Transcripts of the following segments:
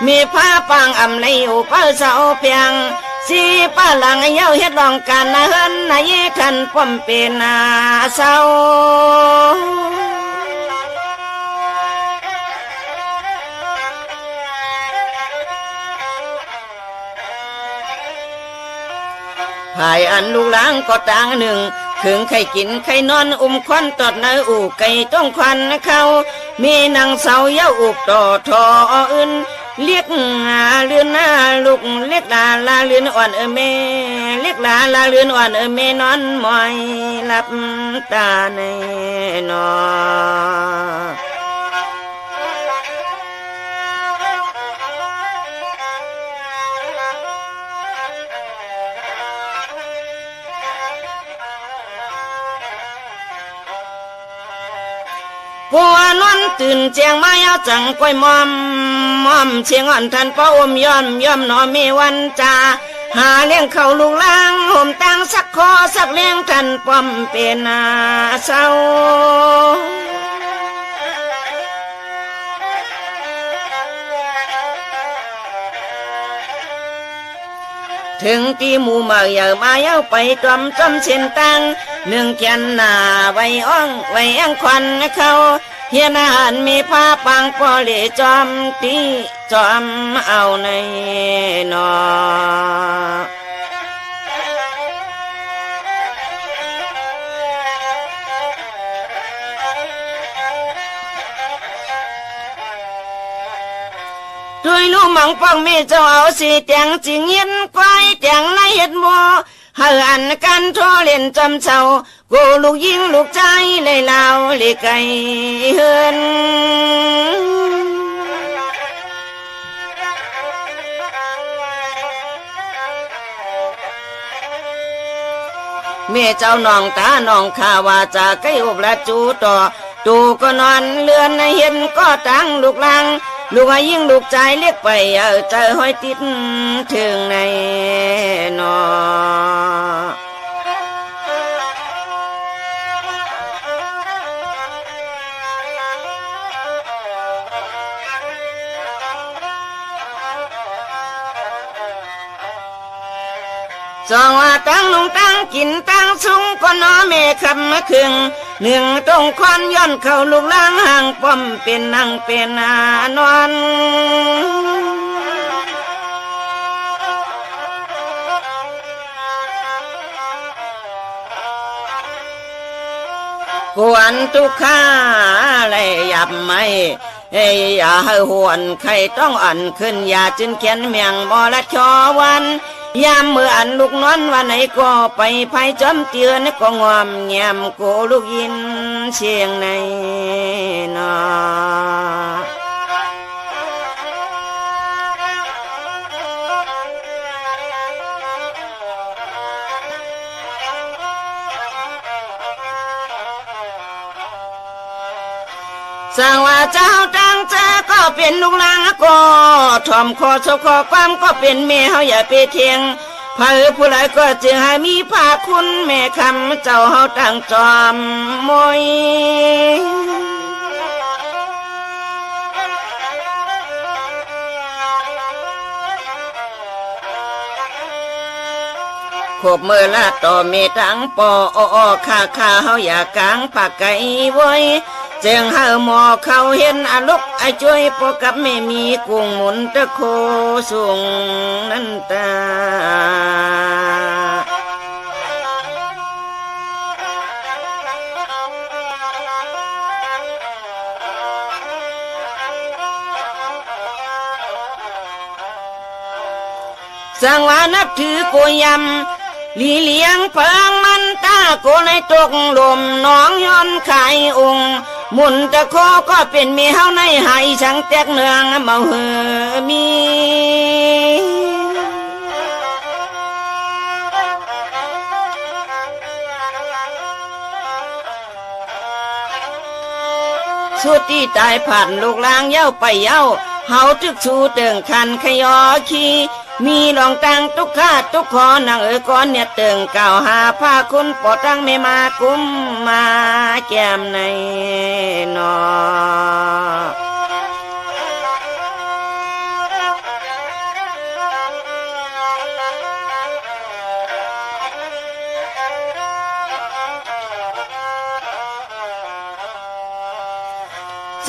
มีผ้าปังอำในอุปเสาเพียงสีป้าหลังเย้าเฮ็ดลองการนะเฮินนะเยขันป้อมเป็นนาเศร้าภายอันลูกหลางก็ต่างหนึ่งถึงไข่กินไข่นอนควันตอดเนื้ออูไก่ต้องควันเขามีนางเสาเย้าอุกต่อทออื่นเรียกเลือนหน้าลูกเรียกลาเลือนอ่อนแม่เรียกลาเลือนอ่อนแม่นอนมอยหลับตาในนอผัวนอนตื่นเจียงมาเอาจังก้อยมอมเชียงอ่อนทันป้าอมย่อมหนอมีวันจาหาเลี้ยงเขาลูกล้างห่มตังสักคอสักเลี้ยงทันป้อมเป็นนาเศร้าถึงตีหมู่มาอย่ามาเย้าไปจอมเส้นตังหนึ่งแขนหน้าไว้อ่องไว้อังควันเขาเฮียนหันมีผ้าปังปอเลจอมตีจอมเอาในนอด้วยลูกมังป้องมีเจ้าเอาสีแตงจิงเย็นควายแตงในเห็ดมัวเฮือนกันทอเล่นจำเศร้ากูลูกยิงลูกใจเลยลาวเลยไก่เฮือนแม่เจ้าน้องตาน้องข้าว่าจะไก่อบละจูต่อตูก็นอนเลือนเห็นก็ตั้งลูกลังลูกยิ่งลูกใจเรียกไปใจห้อยติดถึงในนอจองว่าตั้งลงตั้งกินตั้งสุงก็นอเมคำมาคึงหนึ่งตรงควันย้อนเข้าลูกล้างห่างป้อมเป็นนั่งเป็นนอนกวนทุกข้าเลยหยับไม่อย่าให้หวนใครต้องอ่อนขึ้นอย่าจึนเขียนเมียงบ่ละชอวันยามเมื่ออันลูกนอนวันไหนก็ไปภัยจอมเตือนก็งอมแงมโกลูกยินเสียงในนอสร้างว่าเจ้าตั้งใจก็เป็นลูกหลานก็ถ่อมคอชกคอความก็เป็นแม่เฮาอย่าไปเทียงเผอผู้ใดก็จึงให้มีภาคุณแม่คำเจ้าเฮาตั้งจอมมวยขบมือละต่อเมตังปอข้าเฮาอย่ากางปากไก่ไว้เจียงหาหมอเขาเห็นอลุกไอช่วยปกับไม่มีกุ้งหมุนตะโคสูงนันตาสังวานับถือโกยำลีเลียงเพิงมันตาโกในตกลมน้องย้อนไข่องมุนตะโคก็เป็นเมียเฮาในหายช่างแตกเนืองเมาเหือมีสุดที่ตายผ่านลูกลางเย้าไปเย้าเฮาทึกชูเติงคันขยอขี้มีลองตังทุกข้าทุกขอนางก้อนเนี่ยเติงเก่าหาผ้าคุณปอตั้งไม่มากุ้มมาแก้มในนอ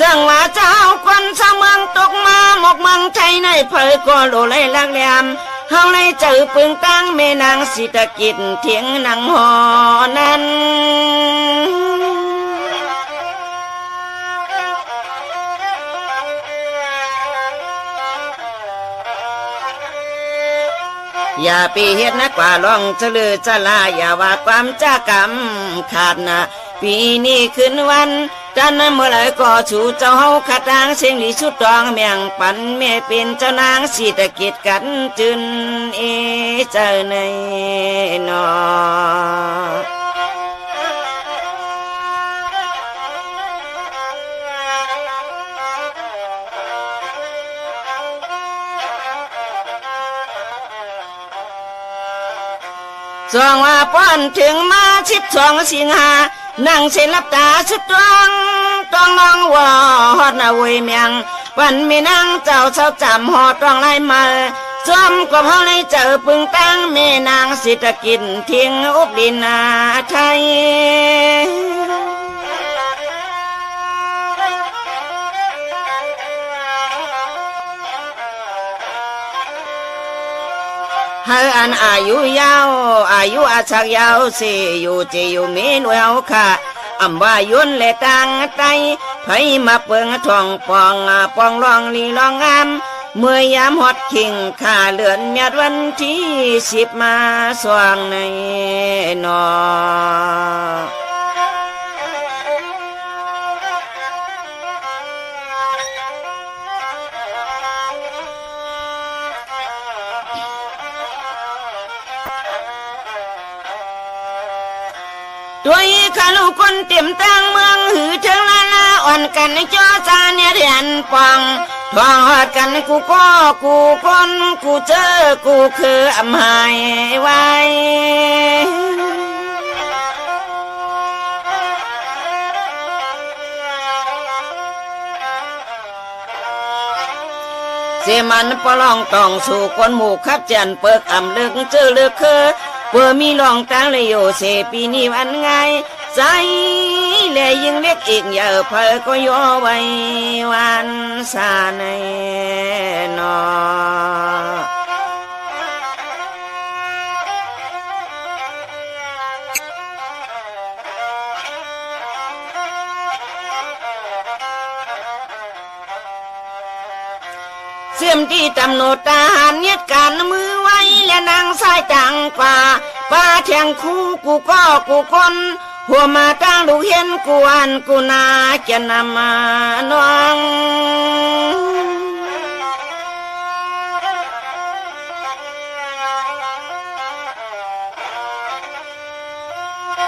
จังว่าเจ้าคนสะเมืองตกมาหมกเมืองไทยในเผยก็โลไลลักแหลมเฮาในเจอปึงตั้งแม่นางสิตะกิจเถียงนางหอนั้นอย่าปีเฮ็ดนักกว่าลองจะลือจะลาอย่าว่าความจ้ากรรมขาดนะปีนี้ขึ้นวันจันทร์เมื่อไรก็ชูเจ้าเฮาขัดทางเสียงดีชุดตองเมียงปันแม่เป็นเจ้านางสิตะกิจกันจึนเจอในนอสองว่าป้อนถึงมา12 สิงหานั่งเส้นลับตาสุดต้องลองว่าฮอดนาเวยเมียงวันมีนางเจ้าเช้าจำฮอดต้องไล่มาซ้อมกับเฮาในเจอปึงตั้งแม่นางสิตะกินทิ้งอุบดินนาไทยเฮาอันอายุยาวอายุอาชักยาวสิอยู่จะอยู่มีหน่วยเอาค่ะอำว่ายุนและต่างไตไผมาเปิงทองปองรองลีลองงามเมื่อยามฮอดขิงข้าเลือนเมียดวันที่10มาสว่างในนอตัวอีขาลูกคนเต็มตั้งเมืองหือเทิงลาอ่อนกันในจอจาเนี่ยเรียนปองทองหอดกันกูก็กูคนกูเจอกูคืออำหายไว้เสมันปลองต้องสู่คนหมู่ขับจันเปิกอ่ำลึกเจอลึกคือเพื่อมีลองตั้งเลยโยเสปีนี้วันไงใจแลยิ่งเล็กอีกอย่าเพอก็ย่อไว้วันสาในนอเสื่อมที่ตำโนดทหารเนียดการมือไว้และนางสายจังป่าป้าแทงคู่กูก็กูคนหัวมาตั้งลูกเห็นกูอันกูนาจะนำมาน้อง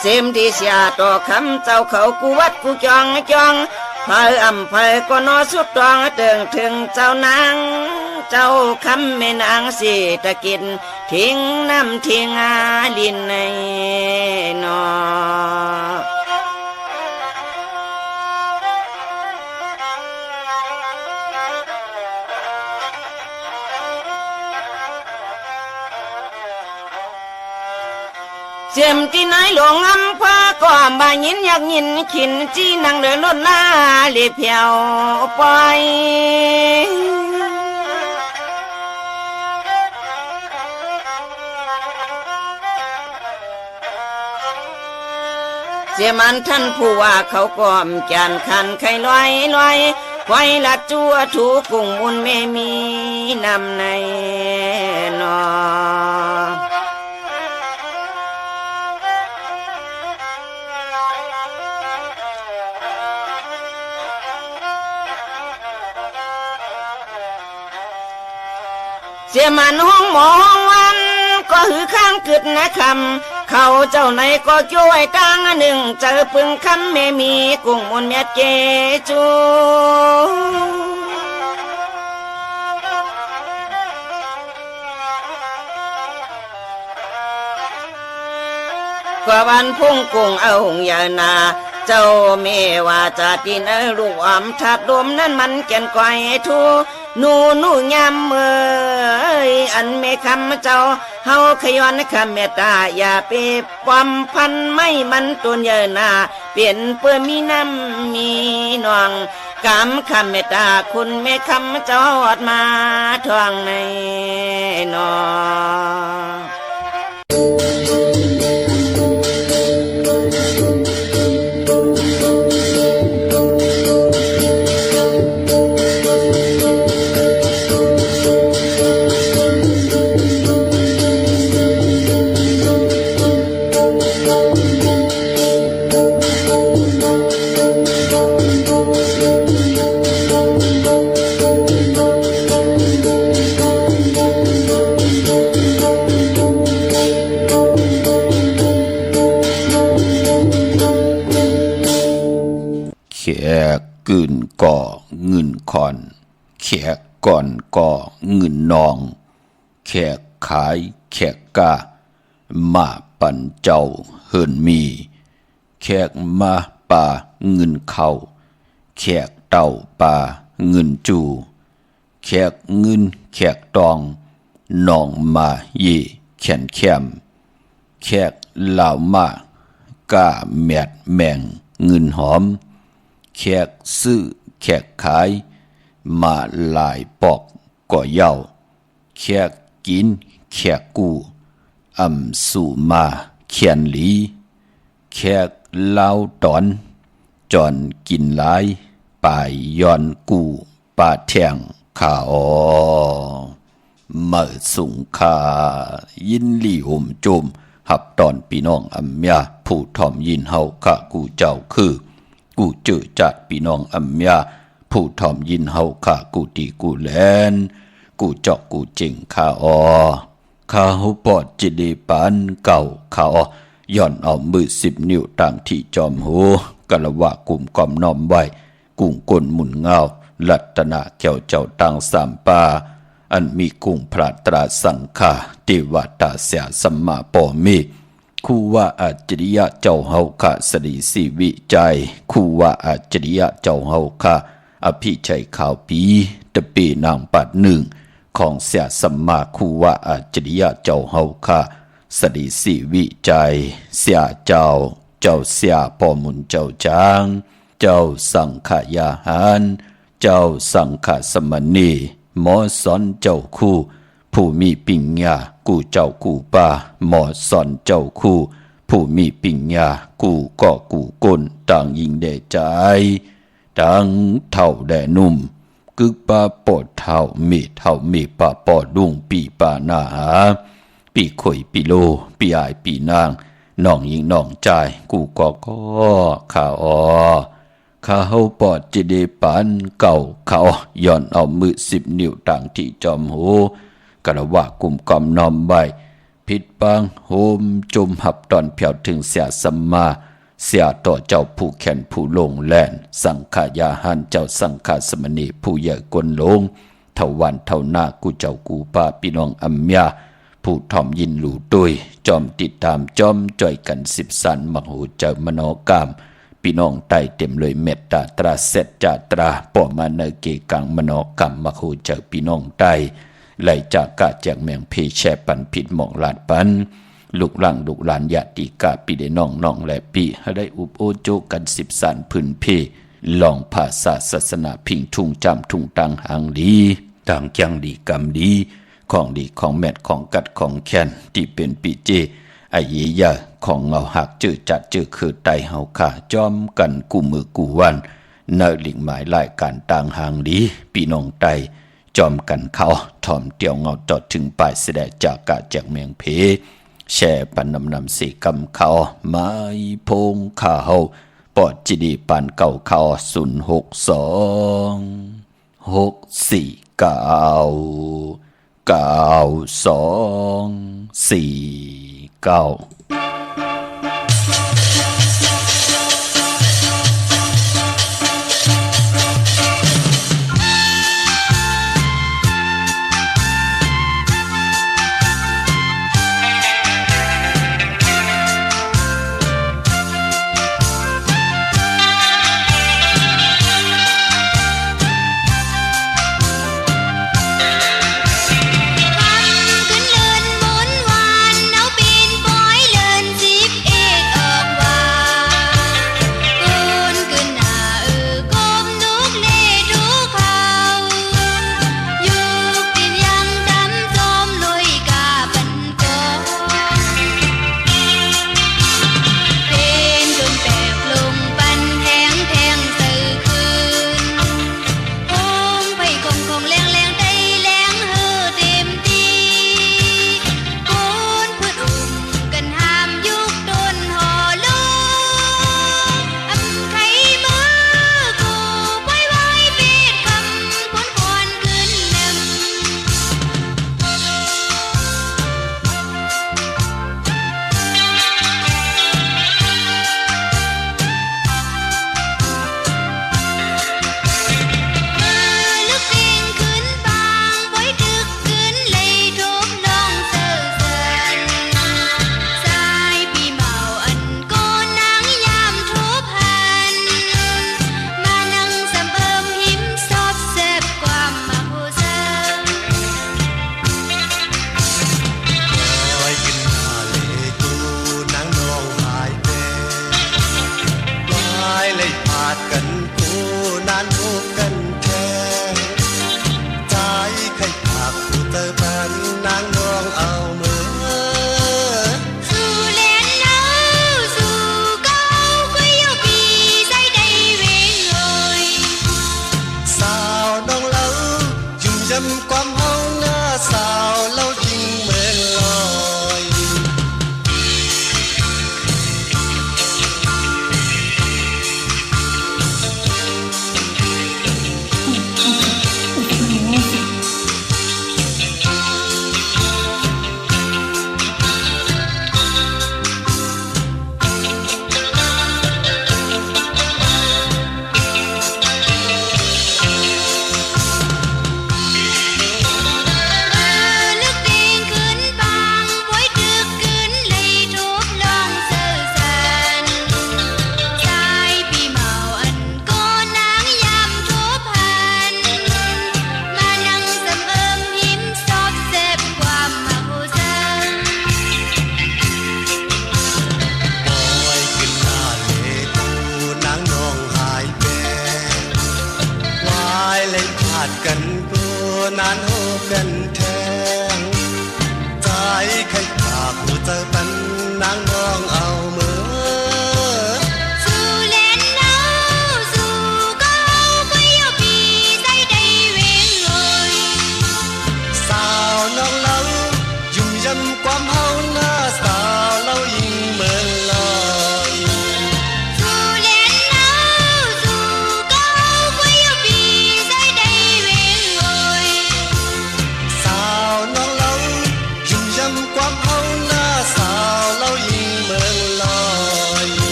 เสียมที่เสียต่อคำเจ้าเขากูวัดกูจองเพออำเพอก็นอสุดตองเติงถึงเจ้านางเจ้าคำแม่นางสิตะกินทิ้งน้ำทิ้งอาลินในนอเสียมที่ไหนหลวงอำพาก็บายินอยากยินขินจีนังเดินรถหน้าเลียเพียวไปเสียมันท่านผู้ว่าเขาก้อมจานคันไข่ลอยไว้ลัดจัวถูกุ้งมุนไม่มีนำในนอเสียมันห้องหมอห้องวันก็หือข้างกึดนะคำเขาเจ้าไหนก็ช่วยตั้งหนึ่งเจอปึงคำไม่มีกุ้งมุนเมียเจจูกว่าวันพุ่งกุ้งเอาหงยานาเจ้าเมว่าจะตีนลูกอมทัดดมนั้นมันแก่นก่อยทูนูยำเมื่อยอันเมคำเจ้าเฮาขย้อนคำเมตตาอย่าไปปอมพันไม่มันตุนเยนาเปลี่ยนเพื่อมีน้ำมีนอง กำคำเมตตาคุณแม่คำจอดมาทวงในนอแขกกึ่นก่อเงินคอนแขกก่อนก่อเงินนองแขกขายแขกกามาปันเจ้าเฮินมีแขกมาป่าเงินเข้าแขกเต่าป่าเงินจูแขกเงินแขกตองนองมาเย่แขนแคมแขกเหล่ามากาแมดแมงเงินหอมแขกซื้อแขกขายมาหลายปอกก่อเย้าแขกกินแขกกูสู่มาเขียนหลีแขกเล่าตอนจอนกินหลายป่ายย้อนกูป่าแทงข้าเมื่อสุงคายินลี่ห่มโจมหับตอนพี่น้องอัมยาผู้ทอมยินเฮาข้ากูเจ้าคือกูเจอจัดพี่น้องอัมยาผู้ทอมยินเฮาข้ากูตีกูแลนกูจอกกูเจิงข้าข้าเฮาปอดจิดีปานเก่าข้าย้อนเอามือ10 นิ้วต่างที่จอมหูกะละวะกลุ่มกอมน้อมไว้กุ้งก้นหมุนเงาลัตนาเจ้าเจ้าตังสามปาอันมีกุ้งพระตราสังฆาเทวตาเสียสัมมาปอมิคู่ว่าอาจริยะเจ้าเฮาคะสรีสีวิจัยคู่ว่าอาจริยะเจ้าเฮาคะอภิชัยข่าวปีตะปีนางปัดหนึ่งของเสียสัมมาคู่ว่าอาจริยะเจ้าเฮาคะสรีสีวิจัยเสียเจ้าเสียปอมุนเจ้าจางเจ้าสังขยาหารเจ้าสังฆสมณีหมอสอนเจ้าคู่ผู้มีปิญญากูเจ้ากูป่าหมอสอนเจ้าคู่ผู้มีปิญญากูก็กูก้นต่างยิงแด่ใจต่างเท่าแด่นุ่มกึกป่าปอดเท่ามีป่าปอดดุงปีป่าหน้าหาปีข่อยปีโลปีอายปีนางน้องยิงน้องใจกูก็ข้าข้าเฮาปอดจิเดปานเก่าเขาย้อนเอามือ10 นิ้วต่างที่จอมหูกระว่ากลุ่มกอมน้อมไว้ผิดปังโฮมจมหับตอนเพียวถึงเสียสัมมาเสียต่อเจ้าผู้แขนผู้ลงแล่นสังขายาหันเจ้าสังฆสมณีผู้ใหญ่กลลงเท่าวันเท่าหน้ากูเจ้ากูป้าพี่น้องอัมยาผู้ทอมยินหลู่ตุยจอมติดตามจอมจ่อยกัน10 สันมโหเจ้ามโนกามพี่น้องไตเต็มเลยเมตตาตราเสจจาตราปอมาเนเกกังมโนกรรมมโหเจ้าพี่น้องไตไหลจากกะแจกแมงเพแช่ปันผิดหมองลาดปันลูกหลังลูกหลานญาติกาปีเดน้องและปีให้ได้อุปโอโจกัน10 สันพื้นเพลองภาษาศาสนาพิงทุ่งจำทุ่งตังหางดีต่างจังดีกรรมดีของดีของแมดของกัดของแค้นที่เป็นปีเจไอเยียของเงาหักจืดจัดจืดคือไตเฮาขาจอมกันกูมือกูวันเนอหลิงหมายลายการต่างหางดีปีน้องไตจอมกันเขาถอมเตียวเงาจอดถึงปลายเสดจากกะแจกเมียงเพแช่ปันนำสีกำเขาไม้พงข้าเฮาปอดจิดีปันเก่าเขา062 649 9249ขึ้นเดินบนวานเอาปีนปอย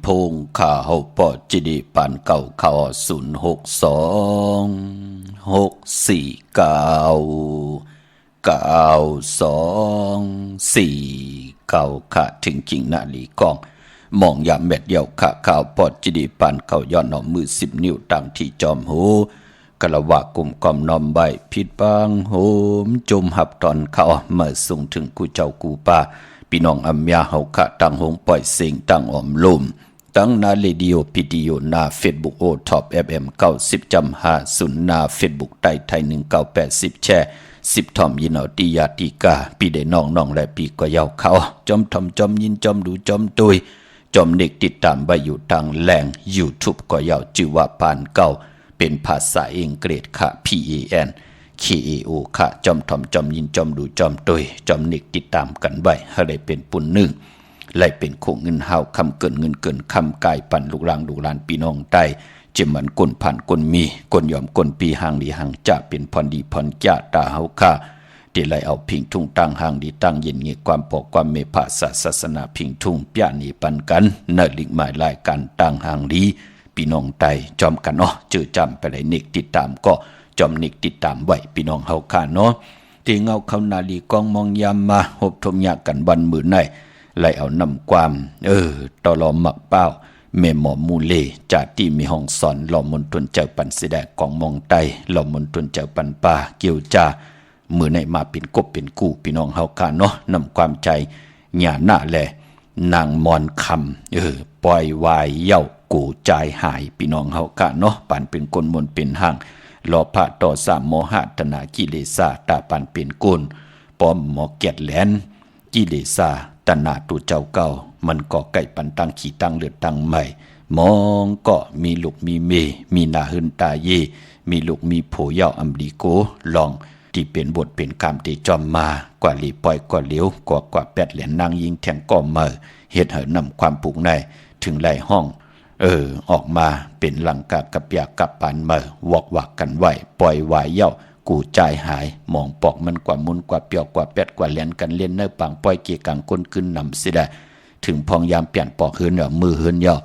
พงข่าวปอจิดีปานเก่าข่าว062-649-92-4ค่ะถึงจริงนาลีกองมองยามแมดเดียวค่ะข่าวปอจิดีปานเก่าย้อนเอามือ10 นิ้วตั้งที่จอมหูกะละวะกลุ่มกอมนอมใบผิดบางโหมจมหับตอนเขามาส่งถึงกูเจ้ากูป้าพี่น้องอัมยาเฮาคะตั้งหงปล่อยเสียงตั้งอมลมตั้งนาเรดิโอพิดีโอนาเฟซบุ๊กโอท็อป FM 90.50นาเฟซบุ๊กไต้ไทย1980แชร์10ทอมยินเอาติยาติกาปีได้น้องและปีก็ยาวเขาจอมทอมจอมยินจอมดูจอมตุยจอมเด็กติดตามไว้อยู่ทางแหล่ง YouTube ก็ยาวชื่อว่าปานเก่าเป็นภาษาอังกฤษค่ะ PANKAO ค่ะจอมทอมจอมยินจอมดูจอมตุยจอมเด็กติดตามกันไว้ให้ได้เป็นปุ่นหนึ่งไล่เป็นโคงเงินเฮาคำเกินเงินเกินคำกายปั่นลูกหลานพี่น้องใต้เจมันกลผ่านกลมีกลยอมกลปีหางดีหางจะเป็นพรดีพรจ่าตาเฮาค่ะที่ไล่เอาพิงทุ่งตั้งหางดีตั้งเย็นเงียความปอกความเมภาษาศาสนาพิงทุ่งปะนีปันกันเนลิกหมายลายการตั้งหางดีพี่น้องใต้จอมกันเนาะเจอจำไปเลยนิกติดตามก็จอมนิกติดตามไว้พี่น้องเฮาค่ะเนาะที่เงาเขานาลีกองมองยามมาหบทมยากันวันมื้อไหนไล่เอานำความตอลอหมักเป้าแม่หมอมูเลจากที่มีห้องสอนหล่อมนตนเจ้าปันสิแดกของมองไตหล่อมนตนเจ้าปันป่าเกี่ยวจ่ามือในมาเป็นกบเป็นกู้พี่น้องเฮาค่ะเนาะนำความใจหญ้าหน้าแลนางมอนคำปล่อยวายเย้ากูใจหายพี่น้องเฮาค่ะเนาะปันเป็นกลมนเป็นห่างรอพระต่อสามโมหะตนากิเลสาตาปันเป็นกุลปอมหมอเกียดแหลนกิเลสาตนาตัวเจ้าเก่ามันก็ไก่ปันตั้งขี่ตั้งเลือดตั้งใหม่มองก็มีลูกมีเมมีนาหืนตาเยมีลูกมีโผเย่าอัมดีโกลองที่เป็นบทเป็นกรรมที่จอมมากว่าลีปล่อยกว่าเลี้ยวกว่าแปดเหรียญนางยิงแทงก็เมื่อเฮ็ดให้นำความผูกในถึงไหลห้องออกมาเป็นหลังกากับยากับปานเมื่อวอกวักกันไว้ปล่อยวายเย่ากูใจหายมองปอกมันกว่ามุนกว่าเปียวกว่าแปดกว่าเหรียญกันเล่นเนื้อปังปล่อยเกี่ยกังก้นขึ้นนำสิได้ถึงพองยามเปลี่ยนปอกเฮือนเนี่ยมือเฮือนเย่า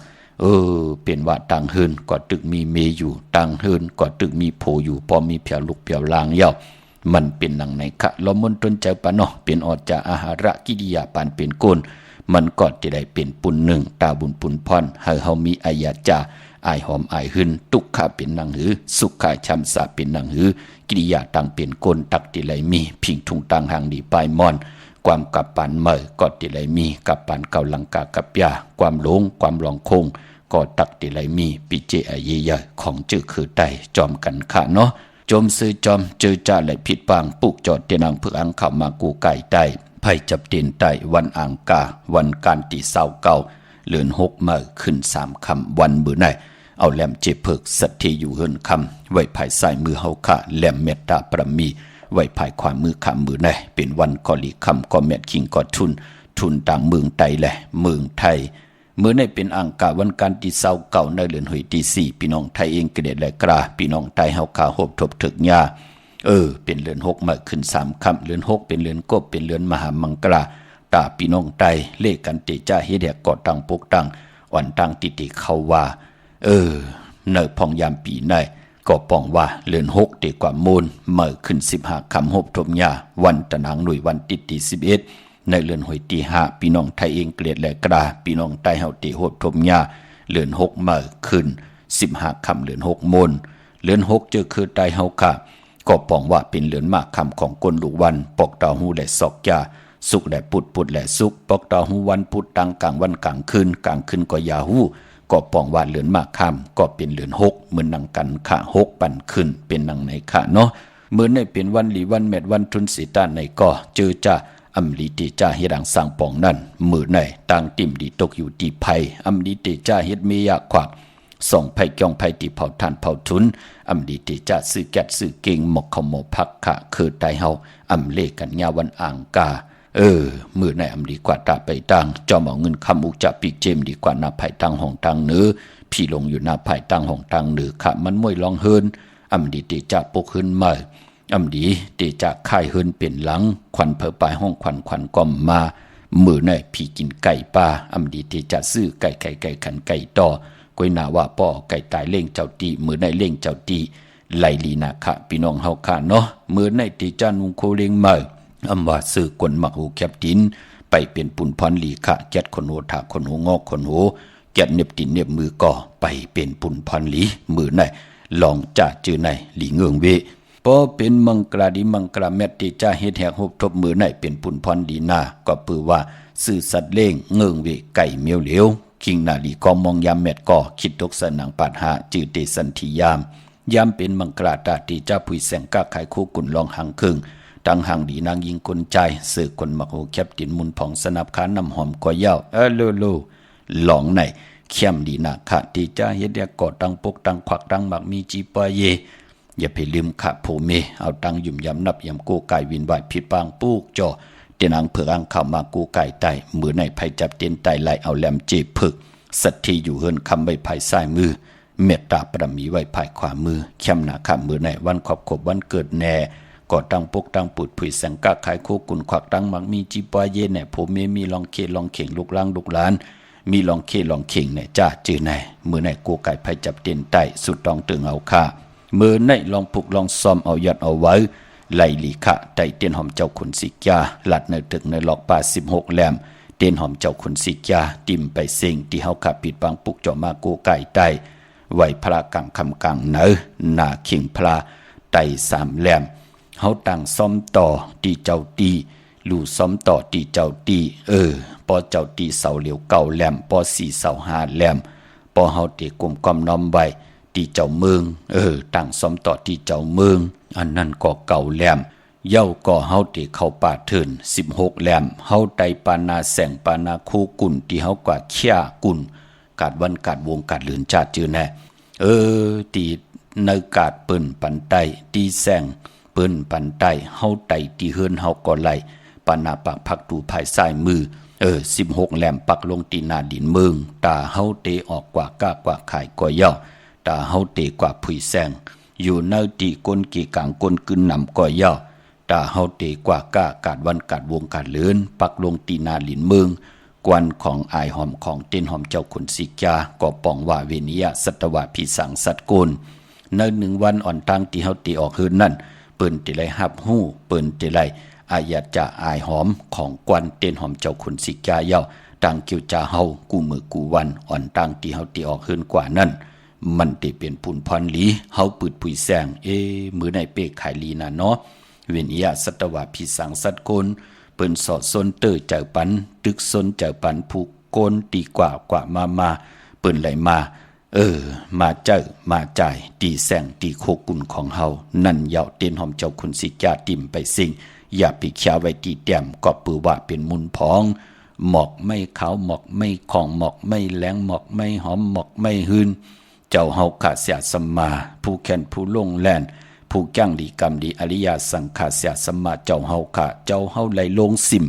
เป็นว่าตังเฮือนก็ตึกมีเมอยู่ตังเฮือนก็ตึกมีโผอยู่พอมีเผียวลุกเผียวลางเย่ามันเป็นหนังในขะลมนตนเจ้าปะเนาะเป็นออจาอาหาระกิริยาปานเป็นโกนมันก็จะได้เป็นปุ่นหนึ่งตาบุญปุ่นพรให้เฮามีอายาจาอายหอมอายหืนตุกขะเป็นนางหือสุขะช้ำสาเป็นนางหือกิริยาต่างเป็นกลตักติไหลมีพิงทุงต่างหางดีปลายมอนความกับปานเมื่อก็ติไหลมีกับปานเก่าลังกากับยาความหลงความหลองคงก็ตักติไหลมีปิเจอเยยของจื้อคือไตจอมกันค่ะเนาะจมซื้อจอมเจอจ่าไหลผิดปางปุกจอดเตนางเพื่ออังเข้ามากูไก่ไตไผ่จับเตียนไตวันอังกาวันการตีเศร้าเก่าเลือน6เมื่อขึ้น3ค่ำวันมื้อไหนเอาแหลมเจเพิกสัตที่อยู่เฮินคำไว้ภายซ้ายมือเฮาค่ะแหลมเมตตาประมีไว้ภายขวามือคำมือไหนเป็นวันกอลีคำก็แมทคิงก็ทุนต่างเมืองไตแหละเมืองไทยเมื่อในเป็นอังกาวันการตีเศร้าเก่าในเลือนหอยตี4พี่น้องไทยเองกระเด็ดและกราพี่น้องไทยเฮาค่ะหบทบถึกยาเป็นเลือน6มาขึ้น3ค่ำเลือน6เป็นเลือนกบเป็นเลือนมหามังกราตาพี่น้องไตเลขกันติจ้าเฮ็ดแหกก่อตั้งปกตั้งวันตั้งติเขาว่าเนอพองยามปีในก็ป้องว่าเลือน6ดีกว่ามูลเมื่อขึ้น15ค่ำหบทมยาวันตะนางหน่วยวันติด11ในเลือนหอยตี5พี่น้องไทยเองเกลียดและกราพี่น้องไทยเฮาติโหดทมยาเลือน6เมื่อขึ้น15ค่ำเลือน6มูลเลือน6เจอคือไตเฮาค่ะก็ป้องว่าเป็นเลือนมากคำของกลลูกวันปอกตาหูและซอกยาสุกและปุดและสุกปอกตาหูวันพุธตังกลางวันกลางคืนก็ยาหูก็ป้องว่าเลือนมากคำก็เป็นเลือน6เหมือนนังกันค่ะ6ปั่นขึ้นเป็นนังในค่ะเนาะเหมือนในเป็นวันหลีวันเม็ดวันทุนสีตาในก็เจอจ้าอัมลีติจ้าเฮ็ดดังสร้างปองนั่นมือในต่างติ่มดีตกอยู่ตีไผอัมลีติจ้าเฮ็ดเมียขวักส่องไผ่จ้องไผ่ตีเผาทานเผาทุนอำดีติจะซื้อแกดซื้อเก่งหมกขโมพักขะคือไตเฮาอำเลกันยาวันอ่างกามือในอำดีกว่าตาไปตั้งจอมเอาเงินคำอุกจะปีกเจมดีกว่าหน้าไผ่ตั้งห้องตั้งเนื้อพี่ลงอยู่หน้าไผ่ตั้งห้องตั้งเนื้อขะมันมวยลองเฮินอำดีติจะปกเฮินมาอำดีติจะค่ายเฮินเป็นหลังควันเพอปลายห้องควันก่อมมา มือในพี่กินไก่ป่าอำดีที่จะซื้อไก่ขันไก่ต่อกวยหนาว่าป้อไก่ตายเล่งเจ้าตีมือในเล่งเจ้าตีไลลีนาคะพี่น้องเฮาค่ะเนาะมือในที่จานุงโคเล่งมาอำว่าซื้อกวนมักหูแคบดินไปเป็นปุ่นพรลีคะแกดคนโหถาคนหูงอกคนหูแกดเน็บตินเน็บมือก่อไปเป็นปุ่นพรลีมือในลองจ่าจือในหลีเงืองเวพอเป็นมังกราดิมังกราแมตติจ้าเฮ็ดแหกฮบทบมือในเป็นปุ่นพรดีนาก็ปือว่าซื่อสัตว์เล่งเงืองเวไก่เมียวเหลวคิงนาลีกอมองยามแมตก่อคิดตกสนังปาดหาจือเตสันทียามเป็นมังกราตาตีจ้าผุยแสงก้าขายคู่กุ่นลองหังครึ่งดังหังดีนางยิงกลใจสื่อคนมักโหแคบตินมุนผ่องสนับขานำหอมก่อยาวโลหลองในเข้มดีนาคะตีจ้าเฮ็ดแยกก่อตังปกตังควักตังมักมีจีปอยเยอย่าไปลืมขะโผเมเอาตังยุ่มยำนับยำโกไก่วินไหวผิดปางปูกจ่อเตียนอังเผือกอังเข้ามากูไก่ไตมือในไผจับเตียนไตไล่เอาแหลมเจ็บผึกสัตที่อยู่เฮินคำไว้ภายซ้ายมือเมตตาประมีไว้ภายขวามือเข้มหนาขะมือในวันขอบวันเกิดแน่ก่อตังปกตังปุดผุยแสงก้าขายโคกุนควักตังมักมีจีปอยเยแน่โผเมมีลองเคลองเข่งลูกล้างลูกหลานมีลองเคลองเข่งเนี่ยจ้าจื้อในมือในกูไก่ไผจับเตียนไตสุดต้องตึงเอาค่ามือในลองปุกลองซ้อมเอายัดเอาไว้ไล่ลีคะไตเตียนหอมเจ้าขุนสิกาหลัดในตึกในหลอกป่า16แหลมเตียนหอมเจ้าขุนสิกาติ่มไปเซ็งที่เฮาขับปิดบางปุกเจาะมากูไก่ไตไหวพระกังคำกังเนอหน้าขิงพระไต3แหลมเฮาตั้งซ้อมต่อตีเจ้าตีลู่ซ้อมต่อตีเจ้าตีปอเจ้าตีเสาเหลียวเก่าแหลมปอ4เสา5แหลมปอเฮาเตกลมกอมน้อมไว้ตีเจ้าเมืองตั้งซ้อมต่อตีเจ้าเมืองอันนั้นก็เก่าแหลมเย้าก็เฮาเตเข้าป่าเถิน16แหลมเฮาไตปานาแสงปานาคูกุ่นที่เฮากว่าเขี้ยกุ่นกาดวันกาดวงกาดเหลือนจาดจือแน่ตีในกาดเปิ้นปันไตตีแสงเปิ้นปันไตเฮาไตตีเฮือนเฮาก็ไล่ปานาปักพักดูภายซ้ายมือ16แหลมปักลงตีนาดินเมืองตาเฮาเตออกกว่าก้ากว่าขายก็เย้าตาเฮาเตกว่าผุยแสงอยู่ในตีก้นกีกางก้นกึนนำก็เย้าตาเฮาเตกว่าก้ากาดวันกาดวงกาดเหลือนปักลงตีนาดินเมืองกวนของอายหอมของเต้นหอมเจ้าขุนสิกาก็ป้องว่าเวนิยะสัตวะพิสังสัตโกนใน1วันอ่อนตั้งที่เฮาตีออกเฮือนนั่นเปิ้นติไลหับฮู้เปิ้นติไลอาญาจะอายหอมของกวนเต้นหอมเจ้าขุนสิกาเย้าตั้งกิวจาเฮากูมือกูวันอ่อนตั้งที่เฮาตีออกเฮือนกว่านั้นมันติเป็นปุ่นพรลีเฮาปืดผุยแสงมือในเปกขายลีน่ะเนาะเวนิยะสัตวะพิสังสัตโกนเปิ้นสอดซนเตอเจ้าปันตึกซนเจ้าปันผู้โกนตีกว่ามาเปิ้นไหลมามาเจ้ามาจ่ายตีแสงตีโคกุนของเฮานั่นเยาเต้นหอมเจ้าคุณสิกาติ่มไปสิ่งอย่าไปเขียไว้ตีแต้มก็ปือว่าเป็นมุนพองหมอกไม่ขาวหมอกไม่ของหมอกไม่แรงหมอกไม่หอมหมอกไม่หืนเจ้าเฮาขาเสียสมมาผู้แค้นผู้ลงแล่นผู้จ้างดีกรรมดีอริยสังขาเสียสมมาเจ้าเฮาขาเจ้าเฮาไหลลงสิม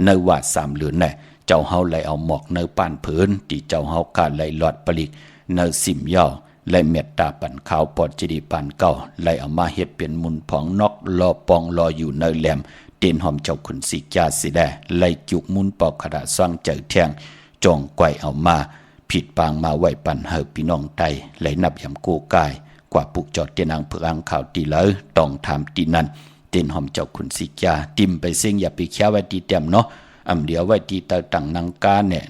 ในวาด3เหลือนแน่เจ้าเฮาไหลเอาหมอกในป่านเผินที่เจ้าเฮาขาไหลหลอดปลิกในสิมยาวและเมตตาปันขาวปอดจิดีปันเก่าไหลเอามาเฮ็ดเป็นมุนผองนอกรอปองรออยู่ในแหลมเต้นหอมเจ้าขุนสิกาสิแลไหลจุกมุนปอกขดาสร้างเจอแทงจ้องไกวเอามาผิดปางมาไว้ปันเฮาพี่น้องไตไหลนับยำโกกายกว่าปุกจอดเตียนางเผือกอังข่าวตีเลยต้องทำตีนั้นเต้นหอมเจ้าขุนสิกาติ่มไปเสียงอย่าไปเคี้ยวไว้ตีเต็มเนาะเดียวไว้ตีเตาตังนางกาเนี่ย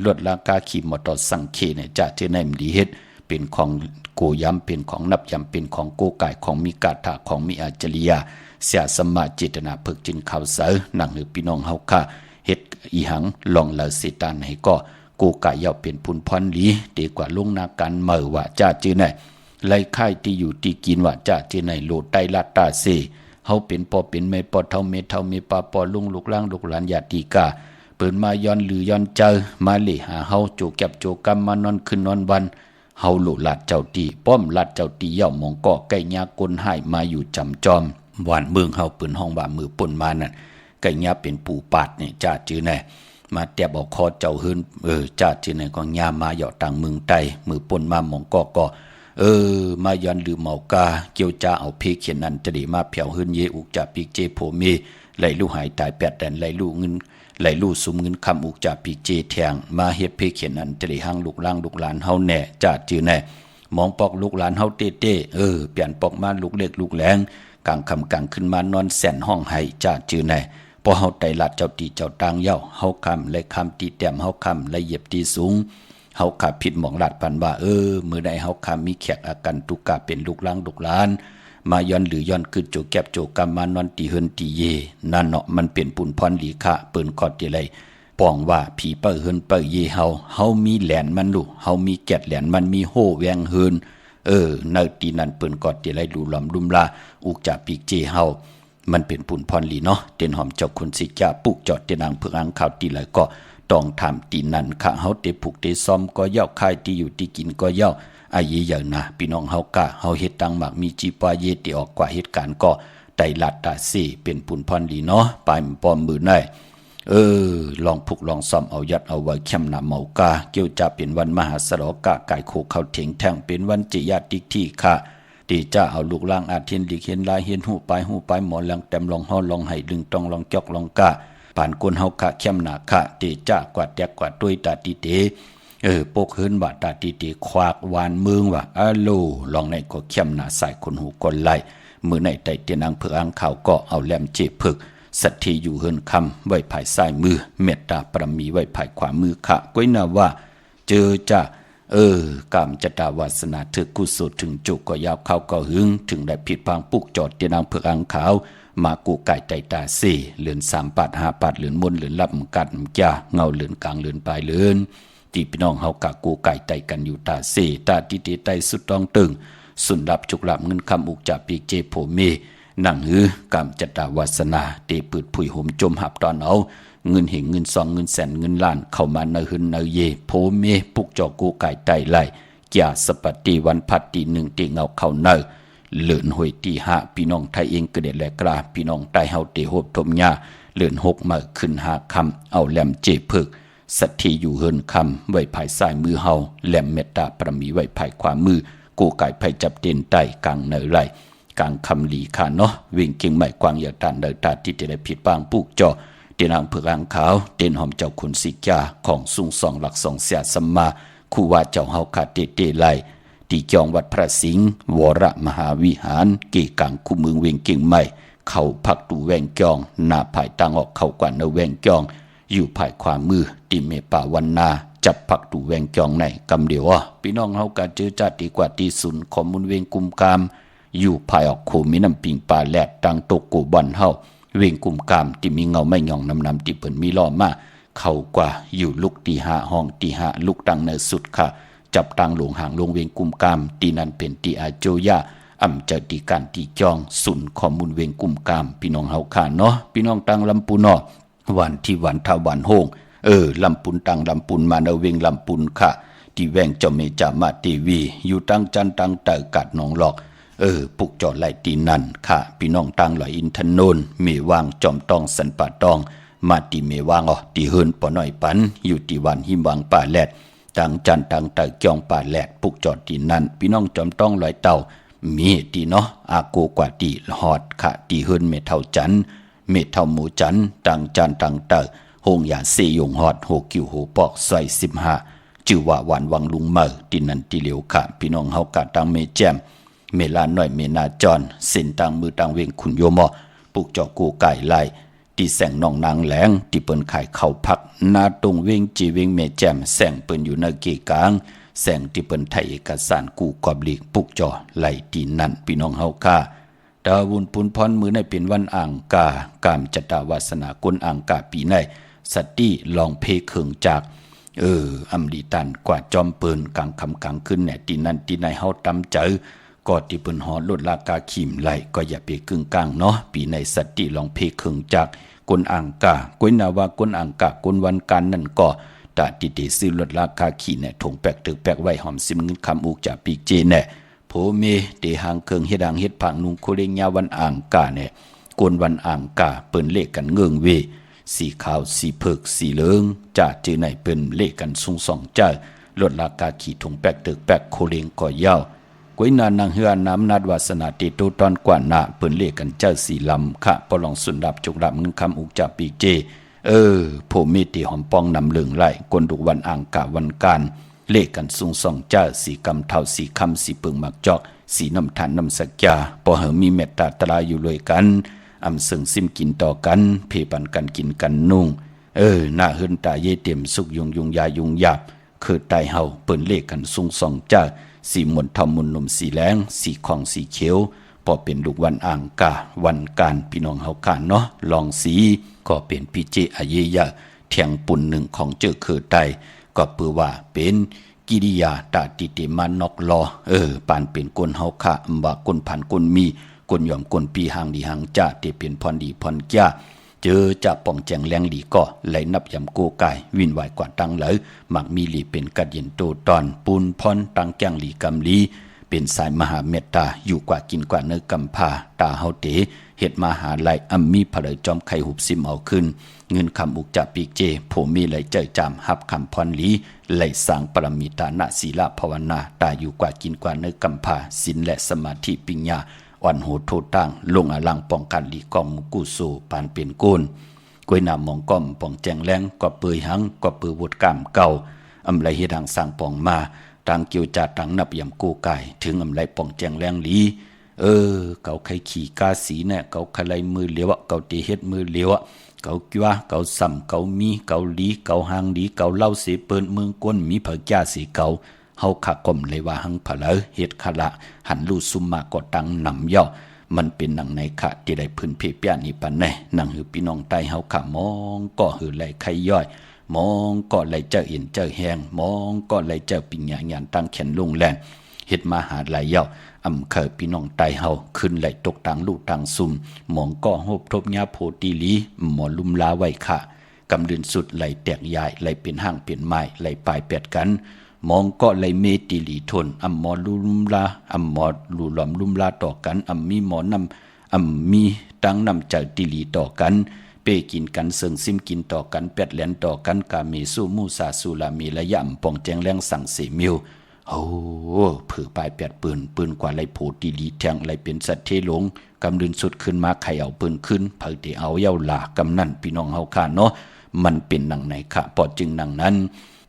ลวดลากาขี่มอเตอร์สังเคเนี่ยจะเจอในมดีเฮ็ดเป็นของโกย้ำเป็นของนับย้ำเป็นของโกไก่ของมีกาถาของมีอาจริยาเสียสมาเจตนาเพิกจินข่าวเสือหนังหรือพี่น้องเฮาค่ะเฮ็ดอีหังลองเหลือสิตานให้ก็โกไก่ยาวเป็นพุนพรลีดีกว่าลงนาการเมื่อว่าจ้าจื้อไหนไล่ค่ายที่อยู่ที่กินว่าจ้าจื้อไหนโลดไตลาตาเซเฮาเป็นปอเป็นแม่ปอเท่าเมเท่าเมปาปอลุงลูกล่างลูกหลานญาติกาเปิ้นมาย้อนหรือย้อนเจอมาเลหาเฮาโจแก็บโจกรรมมานอนคืนนอนวันเฮาโลลาดเจ้าตีป้อมลาดเจ้าตีเย่ามองก็ไก่ยากลหายมาอยู่จำจอมหวานเมืองเฮาเปิ้นห้องว่ามือป่นมานั่นไก่ยาเป็นปู่ปาดนี่จ้าจื้อแน่มาแตบเอาคอเจ้าหืนจ้าจื้อแน่ก็ยามาเหยาะต่างเมืองไตมือป่นมามองก็ มาย้อนลืมเมากาเกี่ยวจ้าเอาเพเขียนนั้นจะได้มาเผียวเฮินเยอุกจากปีเจโผเมไหลลู่หายตายแปดแดนไหลลู่เงินไหลลู่สุมเงินคำอุกจากปีเจแทงมาเฮ็ดเพเขียนนั้นจะได้หังลูกล่างลูกหลานเฮาแน่จ้าจือแน่มองปอกลูกหลานเฮาเต้เปลี่ยนปอกมาลูกเล็กลูกแหลงกลางคำกลางขึ้นมานอนแสนห้องไห้จ้าจือแน่พอเฮาไตลัดเจ้าตีเจ้าตางเย้าเฮาคำและคำตีแต้มเฮาคำและเหยียบตีสูงเฮาขับผิดหมองลัดพันว่ามื้อใดเฮาคำมีแขกอาการตุกะเป็นลูกหลานลูกหลานมาย้อนหรือย้อนขึ้นโจแก็บโจกรรมมานอนตีเฮินตีเยนั่นเนาะมันเป็นปุ่นพรหลีคะเปิ้นกอดติไลป้องว่าผีเปิ้เฮินเปิ้เยเฮามีแหลนมันลูกเฮามีแกดแหลนมันมีโหแวงเฮินในตีนั้นเปิ้นกอดติไลดูหลอมดุมลาอุกจากปีกเจเฮามันเป็นปุ่นพรหลีเนาะเต็นหอมเจ้าคนสิจาปุกจอดเตนางเพื่ออังข่าวตีไหลก็ต้องทำตีนั้นค่ะเฮาเตผูกเตซ้อมก็ย่อคายที่อยู่ที่กินก็ย่ออายีอย่างนะพี่น้องเฮากะเฮาเฮ็ดตังหมักมีจีปาเยติออกกว่าเหตุการณ์ก็ได้ลัดตาซี่เป็นปุ่นพรหลีเนาะปลายปอมมือได้ลองผูกลองซ้อมเอายัดเอาไว้เข้มหนาเมากาเกี่ยวจะเป็นวันมหาสรกะไก่โคเข้าเถียงแท่งเป็นวันจิยาติที่ค่ะตีจ้าเอาลูกล่างอาเทียนหลีกเห็นลายเห็นหูไปหมอลังเต็มลองห่อลองให้ดึงต้องลองจอกลองกะผ่านกวนเฮากะเข้มหนาค่ะตีจ้ากวาดแตกกวาดด้วยตาตีเตปกเฮินว่าตาตีเตควากวานเมืองว่าอะโลลองในก็เข้มหนาใส่คนหูคนไหลมือในไตเตียนางเผืออังข่าวก็เอาแหลมเจ็บผึกสัตทีอยู่เฮินคำไว้ภายซ้ายมือเมตตาปรมีไว้ภายขวามือค่ะก้อยนาว่าเจอจ้ากามจตาวาสนาเธอกุศลถึงจุกก็ยาวเข้าก็หึงถึงได้ผิดพังปุกจอดเตียนางเผือกอังขาวมากูไก่ไตตาสี่เหลือน3 ปาด5 ปาดเหลือนมนเหลือนลับกัดจ้าเงาเหลือนกลางเหลือนปลายเหลือนตีพี่น้องเฮากะกูไก่ไตกันอยู่ตาสี่ตาติเตไตสุดต้องตึงสุนดับจุกหลับเงินคำอุกจากปีเจโผเมนั่งหือกามจตาวาสนาเตปืดผุยห่มจมหับตอนเอาเงินเหงเงิน2 เงินแสนเงินล้านเข้ามาเนหึนเนเยโพเมปุกจอกูไก่ไตไลแก่สปฏิวันพัดตี1ตีเงาเข้าเนเลื่อนหวยตี5พี่น้องไทยเองกระเด็ดแหลกราพี่น้องใต้เฮาเตโหบทมยาเลื่อน6มาขึ้น5 คำเอาแหลมเจพึกสัตทีอยู่เฮินคำไว้ภายซ้ายมือเฮาแหลมเมตตาปรมีไว้ภายขวามือกูไก่ไผจับเด่นใต้กลางเนไรกลางคำหลีค่ะเนาะวิ่งเก่งใหม่กวางอย่าตานเดินตาที่จะได้ผิดบางปุกจอเตียนางเผือกอังขาวเตียนหอมเจ้าขุนสิกาของสุงสองหลัก2เสียสัมมาคู่ว่าเจ้าเฮาคาเตเตไลตีจองวัดพระสิงห์วรมหาวิหารเกกังคู่เมืองเวียงเก่งใหม่เข้าพักตูแวงจองหน้าภายตังออกเข้ากว่าเนแวงจองอยู่ภายขวามือติเมป่าวันนาจับพักตูแวงจองในกำเดียวพี่น้องเฮาการเจอจัดดีกว่าที่สุนขอมุนเวียงกุมกามอยู่ภายออกโคมีน้ำปิงป่าแหลดตังโตโกบอนเฮาเวียงกุมกามที่มีเงาไม่หย่องนำที่เปิ่นมีล้อมาเข้ากว่าอยู่ลุกตี5ห้องตี5ลุกตังเนสุดค่ะจับตังหลวงหางลงเวียงกุมกามตีนั้นเป็นตีอาโจยาอำจะตีการตีจองสุนข้อมูลเวียงกุมกามพี่น้องเฮาค่ะเนาะพี่น้องตังลำปูนอวันที่วันทาวันโฮงลำปุนตังลำปุนมาเนเวียงลำปุนค่ะที่แวงเจ้าเมจามาเทวีอยู่ตังจันตังเตอกัดหนองหลอกปุกจอดไหลตีนั่นค่ะพี่น้องตังหลอยอินทนนเมวางจอมตองสันป่าตองมาตีเมวางตีเฮินปอน้อยปันอยู่ตีวันหิมวางป่าแลดตังจันตังเตอจองป่าแลดปุกจอดตีนั่นพี่น้องจอมตองลอยเต่ามีตีเนาะอาโกกว่าตีหอดค่ะตีเฮินเมเท่าจันเมเท่าหมูจันตังจันตังเตอหงยาเสยงหอดโหกิวโหปอกซอย15ชื่อว่าวันวังลุงเมอตีนันตีเหลียวค่ะพี่น้องเฮากะตังเมแจมเมลาน้อยเมนาจอนเส้นตังมือตังเวงขุนโยมปุกจอกูไก่ไล่ที่แสงนองนางแหลงที่เปิ้นขายเข้าพักนาตรงเวงจีเวงเมแจมแสงเปิ้นอยู่ในเกกลางแสงที่เปิ้นไทยเอกสารกูกอบลีกปุกจอไล่ตีนั่นพี่น้องเฮาค่ะดาวุนปุนพรมือในเป็นวันอ่างกากามจตาวาสนากลอ่างกาปีในสติลองเพเคิงจากอำลีตันกว่าจอมเปิ้นกลางคำกลางขึ้นเนี่ยตีนั่นตีในเฮาตำเจอก็ที่เปิ้นหอลดราคาขีมไหลก็อย่าไปกึ่งกลางเนาะปีในสติลองเพเคิงจากกลอ่างกากวยนาว่ากลอ่างกากลวันการนั่นก็ตาติติซื้อลดราคาขีเนี่ยถงแปกตึกแปกไว้หอมซิมเงินคำอุกจากปีเจเนี่ยโพเมเดหางเคิงเฮ็ดหางเฮ็ดผังนุงโคเรงยาวันอ่างกาเนี่ยกลวันอ่างกาเปิ้นเลขกันเงื่องเวสีขาวสีเผือกสีเหลืองจ่าจือไหนเปิ้นเลขกันสูง2จ้าลดราคาขีถงแปกตึกแปกโคเรงก่อยาว วยนานางเฮือน้ำนัดวาสนาติตุตอนกว่านาเปิ้นเลกันเจ้าสีลำค่ะปลองสุนดับจุกดับเงินคำอุกจับปีเจผู้มีตีหอมปองนำเหลืองไหลกวนดุวันอ่างกะวันการเลขกันสูงส่องเจ้าสีกำเท่าสีคำสีเปิงหมักจอกสีน้ำทานน้ำสักยาพอเหมีเมตตาตราอยู่เลยกันอำซึ่งซิมกินต่อกันเพปันกันกินกันนุ่งหน้าเฮินตาเยเต็มสุกยุงยายุงหยาบคือไตเฮาเปิ้นเลขกันสูงส่องเจ้าสีมนทอมมุนนมสีแรงสีของสีเขียวพอเป็นลูกวันอ่างกาวันการพี่น้องเฮากันเนาะลองสีก็เป็นพี่เจอาเยยะเทียงปุ่นหนึ่งของเจ้าคือไตก็เปือว่าเป็นกิริยาตาติเตมานอกลอปานเป็นกลเฮาคะว่าคนพันคนมีคนยอมคนปีหางดีหางจ้าเตเป็นพรดีพรแก่เจอจะป่องแจงแรงหลีก็ไหลนับยำโกกายวินไหวกว่าตังเหลอมักมีหลีเป็นกัดเย็นโตตอนปูนพรตังแกงหลีกำลีเป็นสายมหาเมตตาอยู่กว่ากินกว่าเนื้อกำพาตาเฮาเตเฮ็ดมหาไลอัมมีผลจอมไข่หุบซิมเอาขึ้นเงินคำอุกจับปีเจผู้มีไหลเจอจามหับคำพรหลีไหลสร้างปรมีตานะศีลภาวนาตาอยู่กว่ากินกว่าเนื้อกำพาศีลและสมาธิปัญญาอ่อนโหโทตั้งลงอลังป้องกันหลีกองมุกุโซปานเป็นโกนกวยนามองก้อมป่องแจงแรงก็เปื่อยหังก็เปื่อวดกามเก่าอำไรเฮ็ดทางสร้างป่องมาต่างเกี่ยวจาต่างนับยำกูกายถึงอำไรป่องแจงแรงหลีเกาไข่ขี่กาสีเนี่ยเกาไข่ไหลมือเหลียวเกาตีเฮ็ดมือเหลียวเกาจ้วเกาซ้ำเกามีเกาหลีเกาหางหลีเกาเล่าเสเปิ้นเมืองก้นมีเผาจ้าสีเกาเฮาขะก่อมเลยว่าหังผะเลเฮ็ดขะละหันลู่ซุมมาก็ตังนำย่อมันเป็นหนังในขะที่ได้พื้นเพเปียนี่ปานแน่หนังหือพี่น้องใต้เฮาขะมองก็หือไหลไข่ย่อยมองก็ไหลเจอเห็นเจอแหงมองก็ไหลเจอปิญญาญาณตั้งแขนลงแลนเฮ็ดมาหาไหลย่ออำเคยพี่น้องใต้เฮาขึ้นไหลตกตังลู่ตังซุ่มมองก็โฮบทบญาโพตีหลีหมอลุมลาไว้ค่ะกำลืนสุดไหลแตกยายไหลเป็นห้างเป็นไม้ไหลปลายแปดกันมองก็ไหลเมติลีทนอำหมอลุมลาอำหมอลูหลอมลุมลาต่อกันอำมีหมอนำมีตั้งนำใจติลีต่อกันเป้กินกันเสิงซิมกินต่อกันแปดแหลนต่อกันกาเมสู้มูซาสุลามีระยำป่องแจงแรงสั่งเสมิวโอ้ผือปลายแปดปืนกว่าไหลโผติลีแทงไหลเป็นสัตว์เทหลงกำลืนสุดขึ้นมาไข่เอาปืนขึ้นเผยเตเอาเย้าหลากำนั่นพี่น้องเฮาค่ะเนาะมันเป็นหนังไหนค่ะพอจึงหนังนั้น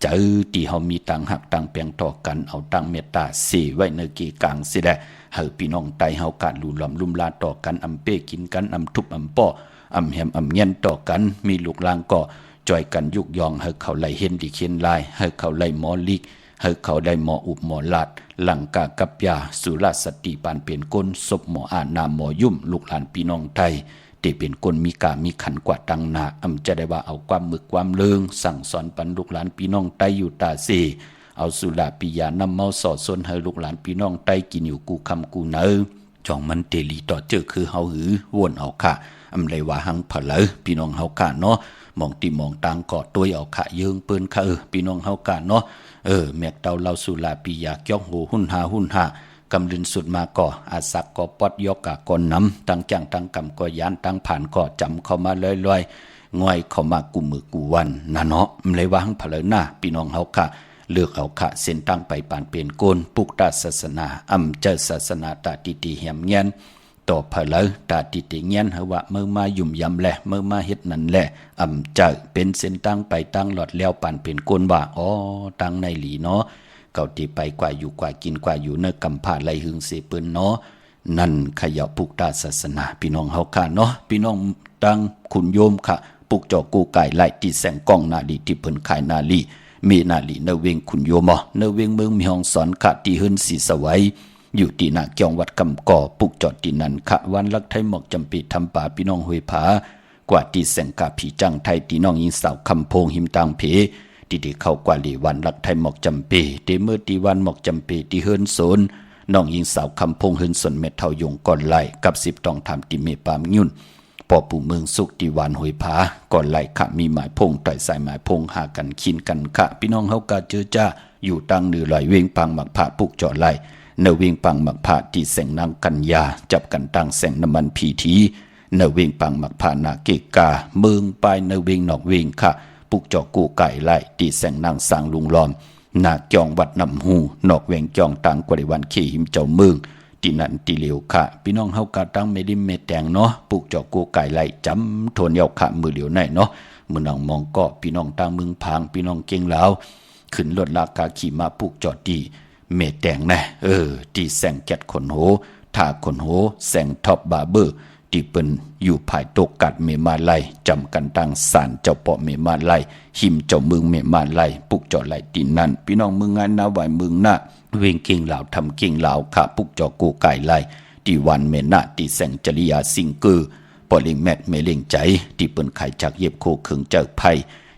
เจอที่เฮามีตังหักตังแปลงต่อกันเอาตังเมตตาเสไว้ในกีกลางสิแลเฮาพี่น้องไตเฮากะลู่หลอมลุ่มลาต่อกันอำเป้กินกันอำทุบอำป้ออำแหมอำเงี้ยนต่อกันมีลูกลางก็จอยกันยุกยองเฮาเขาไหลเห็นดิเขียนลายเฮาเขาไหลหมอลิกเฮาเขาได้หมออุบหมอลาดหลังกากับยาสุราสติปานเป็นก้นศพหมออานามหมอยุ่มลูกหลานพี่น้องไทยที่เป็นคนมีกามีขันกว่าตังนาจะได้ว่าเอาความมึกความเลิงสั่งสอนปันลูกหลานพี่น้องไตอยู่ตาเสเอาสุราปิยานำเมาสอดสนให้ลูกหลานพี่น้องไตกินอยู่กูคำกูเนอจ่องมันเตลีต่อเจอคือเฮาหือวนเอาค่ะเลยว่าหังผะเลอพี่น้องเฮาค่ะเนาะมองตีมองตังกอดตัวเอาค่ะเยิงปืนค่ะพี่น้องเฮาค่ะเนาะแม่เตาเราสุราปิยาเกี่ยวโหหุ่นหากำลืนสุดมาก่ออาศักก่อปอดยกกะก่อนน้ำตั้งจังตั้งกำก่อยานตั้งผ่านก่อจำเข้ามาลอยๆง่อยเข้ามากูมือกูวันนะเนาะเลยวางผลหน้าพี่น้องเฮาค่ะเลือกเอาค่ะเส้นตั้งไปปานเป็นโกนปุกตาศาสนาเจศาสนาตาติติเหียมเงี้ยนต่อผลตาติติเงี้ยนเฮาว่าเมื่อมายุ่มยำแหละเมื่อมาเฮ็ดนั่นแหละเจเป็นเส้นตั้งไปตั้งหลอดแล้วปานเป็นโกนว่าอ๋อตั้งในหลีเนาะเก่าตีไปกว่าอยู่กว่ากินกว่าอยู่เนื้อกำพาไหลหึงเสปืนเนาะนั่นขยับปุกตาศาสนาพี่น้องเฮาค่ะเนาะพี่น้องตั้งขุนโยมค่ะปุกจอกูไก่ไหลที่แสงกล้องนาลีที่เพิ่นขายนาลีมีนาลีเนเวงขุนโยมเนเวงเมืองมีห้องสอนค่ะที่เฮิรนสีสวัยอยู่ที่หน้าเกียงวัดกำก่อปุกจอดที่นั่นค่ะวันลักไทยหมอกจำปีทำป่าพี่น้องห้วยผากว่าที่แสงกาผีจังไทยที่น้องยิงสาวคำโพงหิมตังเพที่เข้ากว่าลีวันลักไทยหมอกจำปีที่เมื่อตีวันหมอกจำปีที่เฮิรนโซนน้องยิงสาวคำพงเฮิรนสนเม็ดเท่ายงก่อนไหลกับ10ต้องทำติเมปามยุ่นปอปู่เมืองสุกตีวันหวยผาก่อนไหลขะมีหมายพงต่อยสายหมายพงหากันขินกันขะพี่น้องเฮากาเจอจ้าอยู่ตั้งเหนือลอยเวงปังหมักผาปุกจ่อไหลเนเวงปังหมักผาที่แสงนางกันยาจับกันตั้งแสงน้ำมันพีทีเนเวงปังหมักผานาเกกาเมืองปลายเนเวงนอกเวงค่ะปุกจอกูไก่ไล่ตีแสงนางสร้างลุงล้อม นาจองวัดนำหูนอกแหวงจองต่างกว่าวันเขหิมเจ้าเมืองที่นั่นที่เหลียวค่ะพี่น้องเฮากะตั้งเมดิมเมแตงเนาะปลูกเจาะกูไก่ไหลจำทวนเยาค่ะมือเหลียวไหนเนาะมือนังมองก็พี่น้องต่างเมืองพางพี่น้องเก่งลาวขึ้นรถลากาขี่มาปลูกเจาะดีเมแตงนะที่แสงแก๊ดขนโหท่าขนโหแสงท็อปบาร์เบอร์ที่เปิ้นอยู่ภายตกกัดเมมาไลจำกันตั้งศาลเจ้าเปาะเมมาไลหิมเจ้าเมืองเมมาไลปุกเจาะไหลตีนนั่นพี่น้องเมืองงานนาไหวเมืองหน้าเวงเก่งเหล่าทำเก่งเหล่าขาปุกเจาะกูไก่ไลที่วันเมนะที่แสงจริยาสิงเกอร์ปอลิงแมทเมเล่งใจที่เปิ้นไข่จากเย็บโคเคืองเจ้าไผ่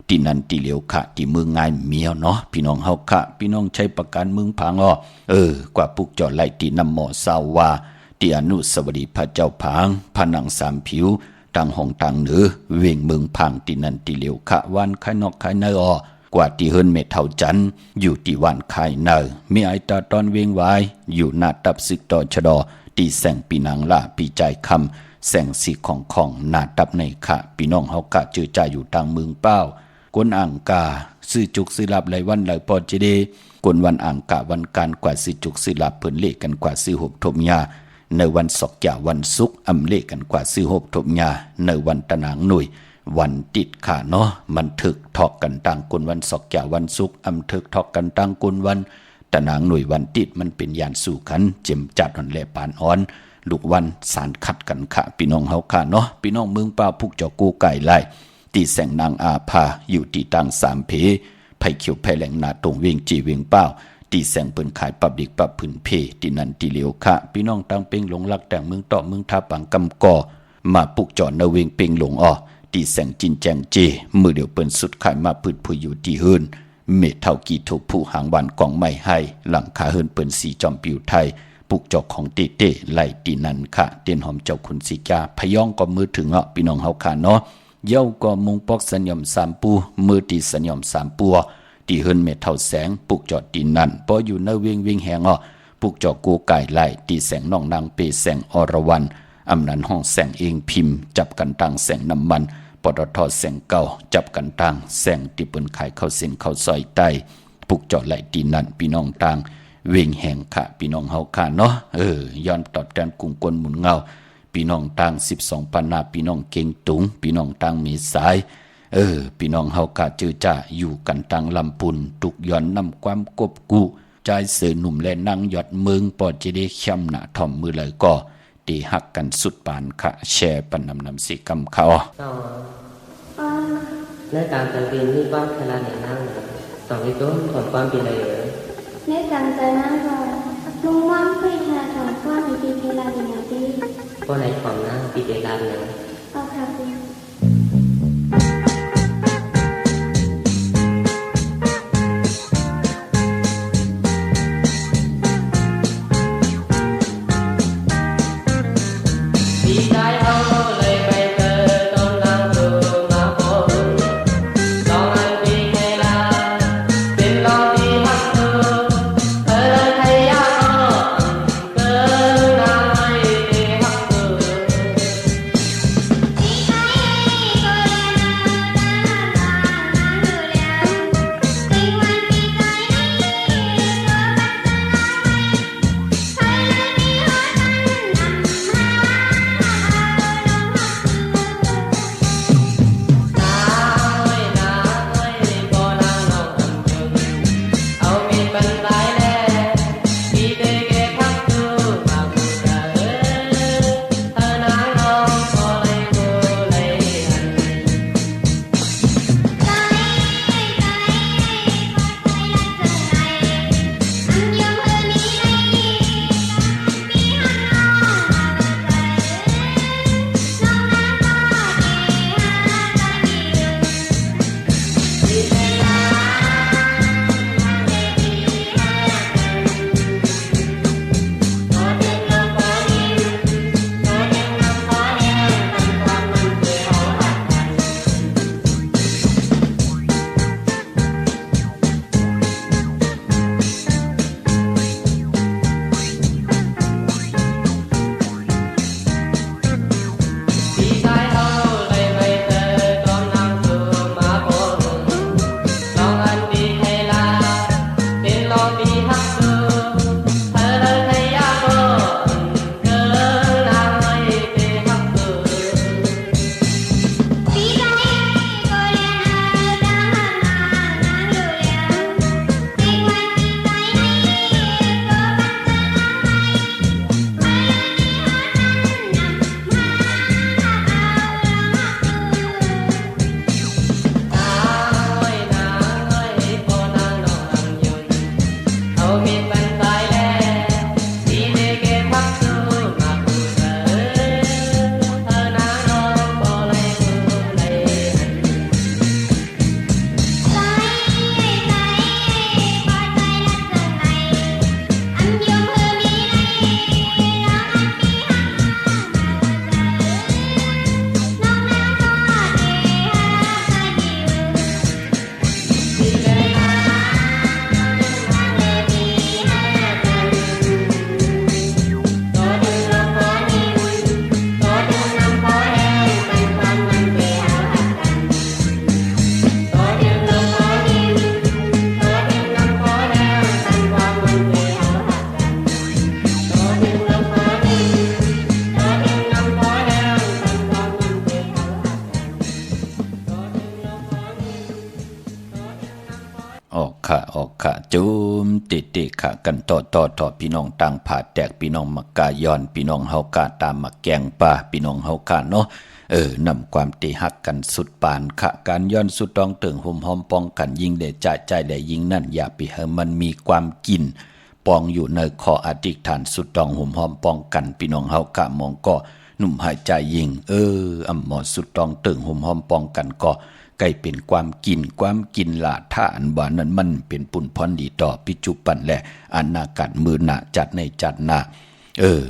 ที่นั่นที่เหลียวขะที่เมืองงานเมียวเนาะพี่น้องเฮาขะพี่น้องใช้ประกันเมืองพังกว่าปุกเจาะไหลที่นำหมอสาวาที่อนุสาวรีย์พระเจ้าผางผนังสามผิวต่างห้องต่างเหนือเวียงเมืองพังที่นั่นที่เหลียวขะวันขายนอกขายในกว่าที่เฮิรนเมเท่าจันอยู่ที่วันขายเนอมีไอตาตอนเวียงไว้อยู่หน้าตับศึกต่อชะดอที่แสงปีนางล่าปีใจคำแสงสีของหน้าตับในขะพี่น้องเฮากะเจอจ่าอยู่ต่างเมืองเป้ากวนอ่างกาซื้อจุกซื้อลับไหลวันไหลปอเจเดกวนวันอ่างกะวันการกว่าซื้อจุกซื้อลับเพิ่นเละกันกว่าซื้อหบทมยาในวันศกยาวันศุกร์อำเละกันกว่าซื้อหบทมยาในวันตะนางหน่วยวันติดขาเนาะมันถึกทอกกันต่างกุนวันศกยาวันศุกร์อำถึกทอกกันต่างกุนวันตะนางหน่วยวันติดมันเป็นยานสู่ขันเจ็มจัดหอนแหลปานอ่อนลูกวันสารขัดกันค่ะพี่น้องเฮาค่ะเนาะพี่น้องเมืองป่าพุกเจ้ากูไก่ไล่ตีแสงนางอาภาอยู่ที่ต่างสามเพไผ่เขียวไผ่แหลงนาตรงเวียงจีเวียงเป้าตีแสงเปิ้นขายปับดิกปับพื้นเพที่นั่นที่เหลียวค่ะพี่น้องต่างเป่งหลงรักแต่งเมืองต่อเมืองท่าปังกำก่อมาปุกจอดนาเวียงเป่งหลงตีแสงจินแจงเจมือเดียวเปิ้นสุดขายมาพืดผู้อยู่ที่เฮิรนเมเท่ากี่ทุกผู้หางวันกองไม่ให้หลังคาเฮิรนเปิ้นสีจอมปิวไทยปุกจอกของเต้ไหลตีนั่นค่ะเตียนหอมเจ้าคุณสิกาพยองก็มือถึงพี่น้องเฮาค่ะเนาะเย้าก็มุงปอกสัญญมสามปูมือตีสัญญมสามปัวตีเฮิรนเมเท่าแสงปุกจอดตีนั่นพออยู่ในเวียงแหงปุกจอกกูไก่ไหลตีแสงน้องนางเปแสงอรวรรณอำนันห้องแสงเองพิมพ์จับกันตั้งแสงน้ำมันปตทแสงเก่าจับกันตั้งแสงที่เปิ้นขายข้าวเส้นข้าวซอยใต้ปุกจอดไหลตีนั่นพี่น้องต่างเวียงแหงค่ะพี่น้องเฮาค่ะเนาะย้อนตอบแทนกรุงกวนหมุนเงาพี่น้องต่าง12ปันนาพี่น้องเก่งตุงพี่น้องต่างมีสายพี่น้องเฮากะเจอจ่าอยู่กันต่างลำปุนทุกย้อนนำความกบกูใจเสือหนุ่มและนางยอดเมืองปอจะได้เข้มหน้าถ่อมมือเลยก็ตีหักกันสุดปานค่ะแชร์ปันนำสิกำเขาในการจังปีนี้ความขนาดไหนนั่งสองที่ต้นถอนความปีอะไรในการใจนั่งก็ลุงว่างเพื่อถอนความปีเวลาดีนาทีก็ในความนั่งปีเวลาเนี่ยเอาค่ะคุณHãy subscribe cho kênh Ghiền Mì Gõ để không bỏ lỡ ค่ะจุมติค่ะกันต่อพี่น้องต่างผาแตกพี่น้องมักกาย้อนพี่น้องเฮากาตามมักแกงป่าพี่น้องเฮากาเนาะนำความติหักกันสุดปานค่ะการย้อนสุดต้องถึงห่มหอมป้องกันยิงได้ใจได้ยิงนั่นอย่าไปให้มันมีความกินปองอยู่ในคออธิษฐานสุดต้องห่มหอมป้องกันพี่น้องเฮากามองก็หนุ่มหายใจยิงหมอสุดต้องถึงห่มหอมป้องกันก็ใกล้เป็นความกินลาท่าอันบานั้นมันเป็นปุ่นพรดีต่อปิจุปันและอนาคตมือหนาจัดในจัดหนา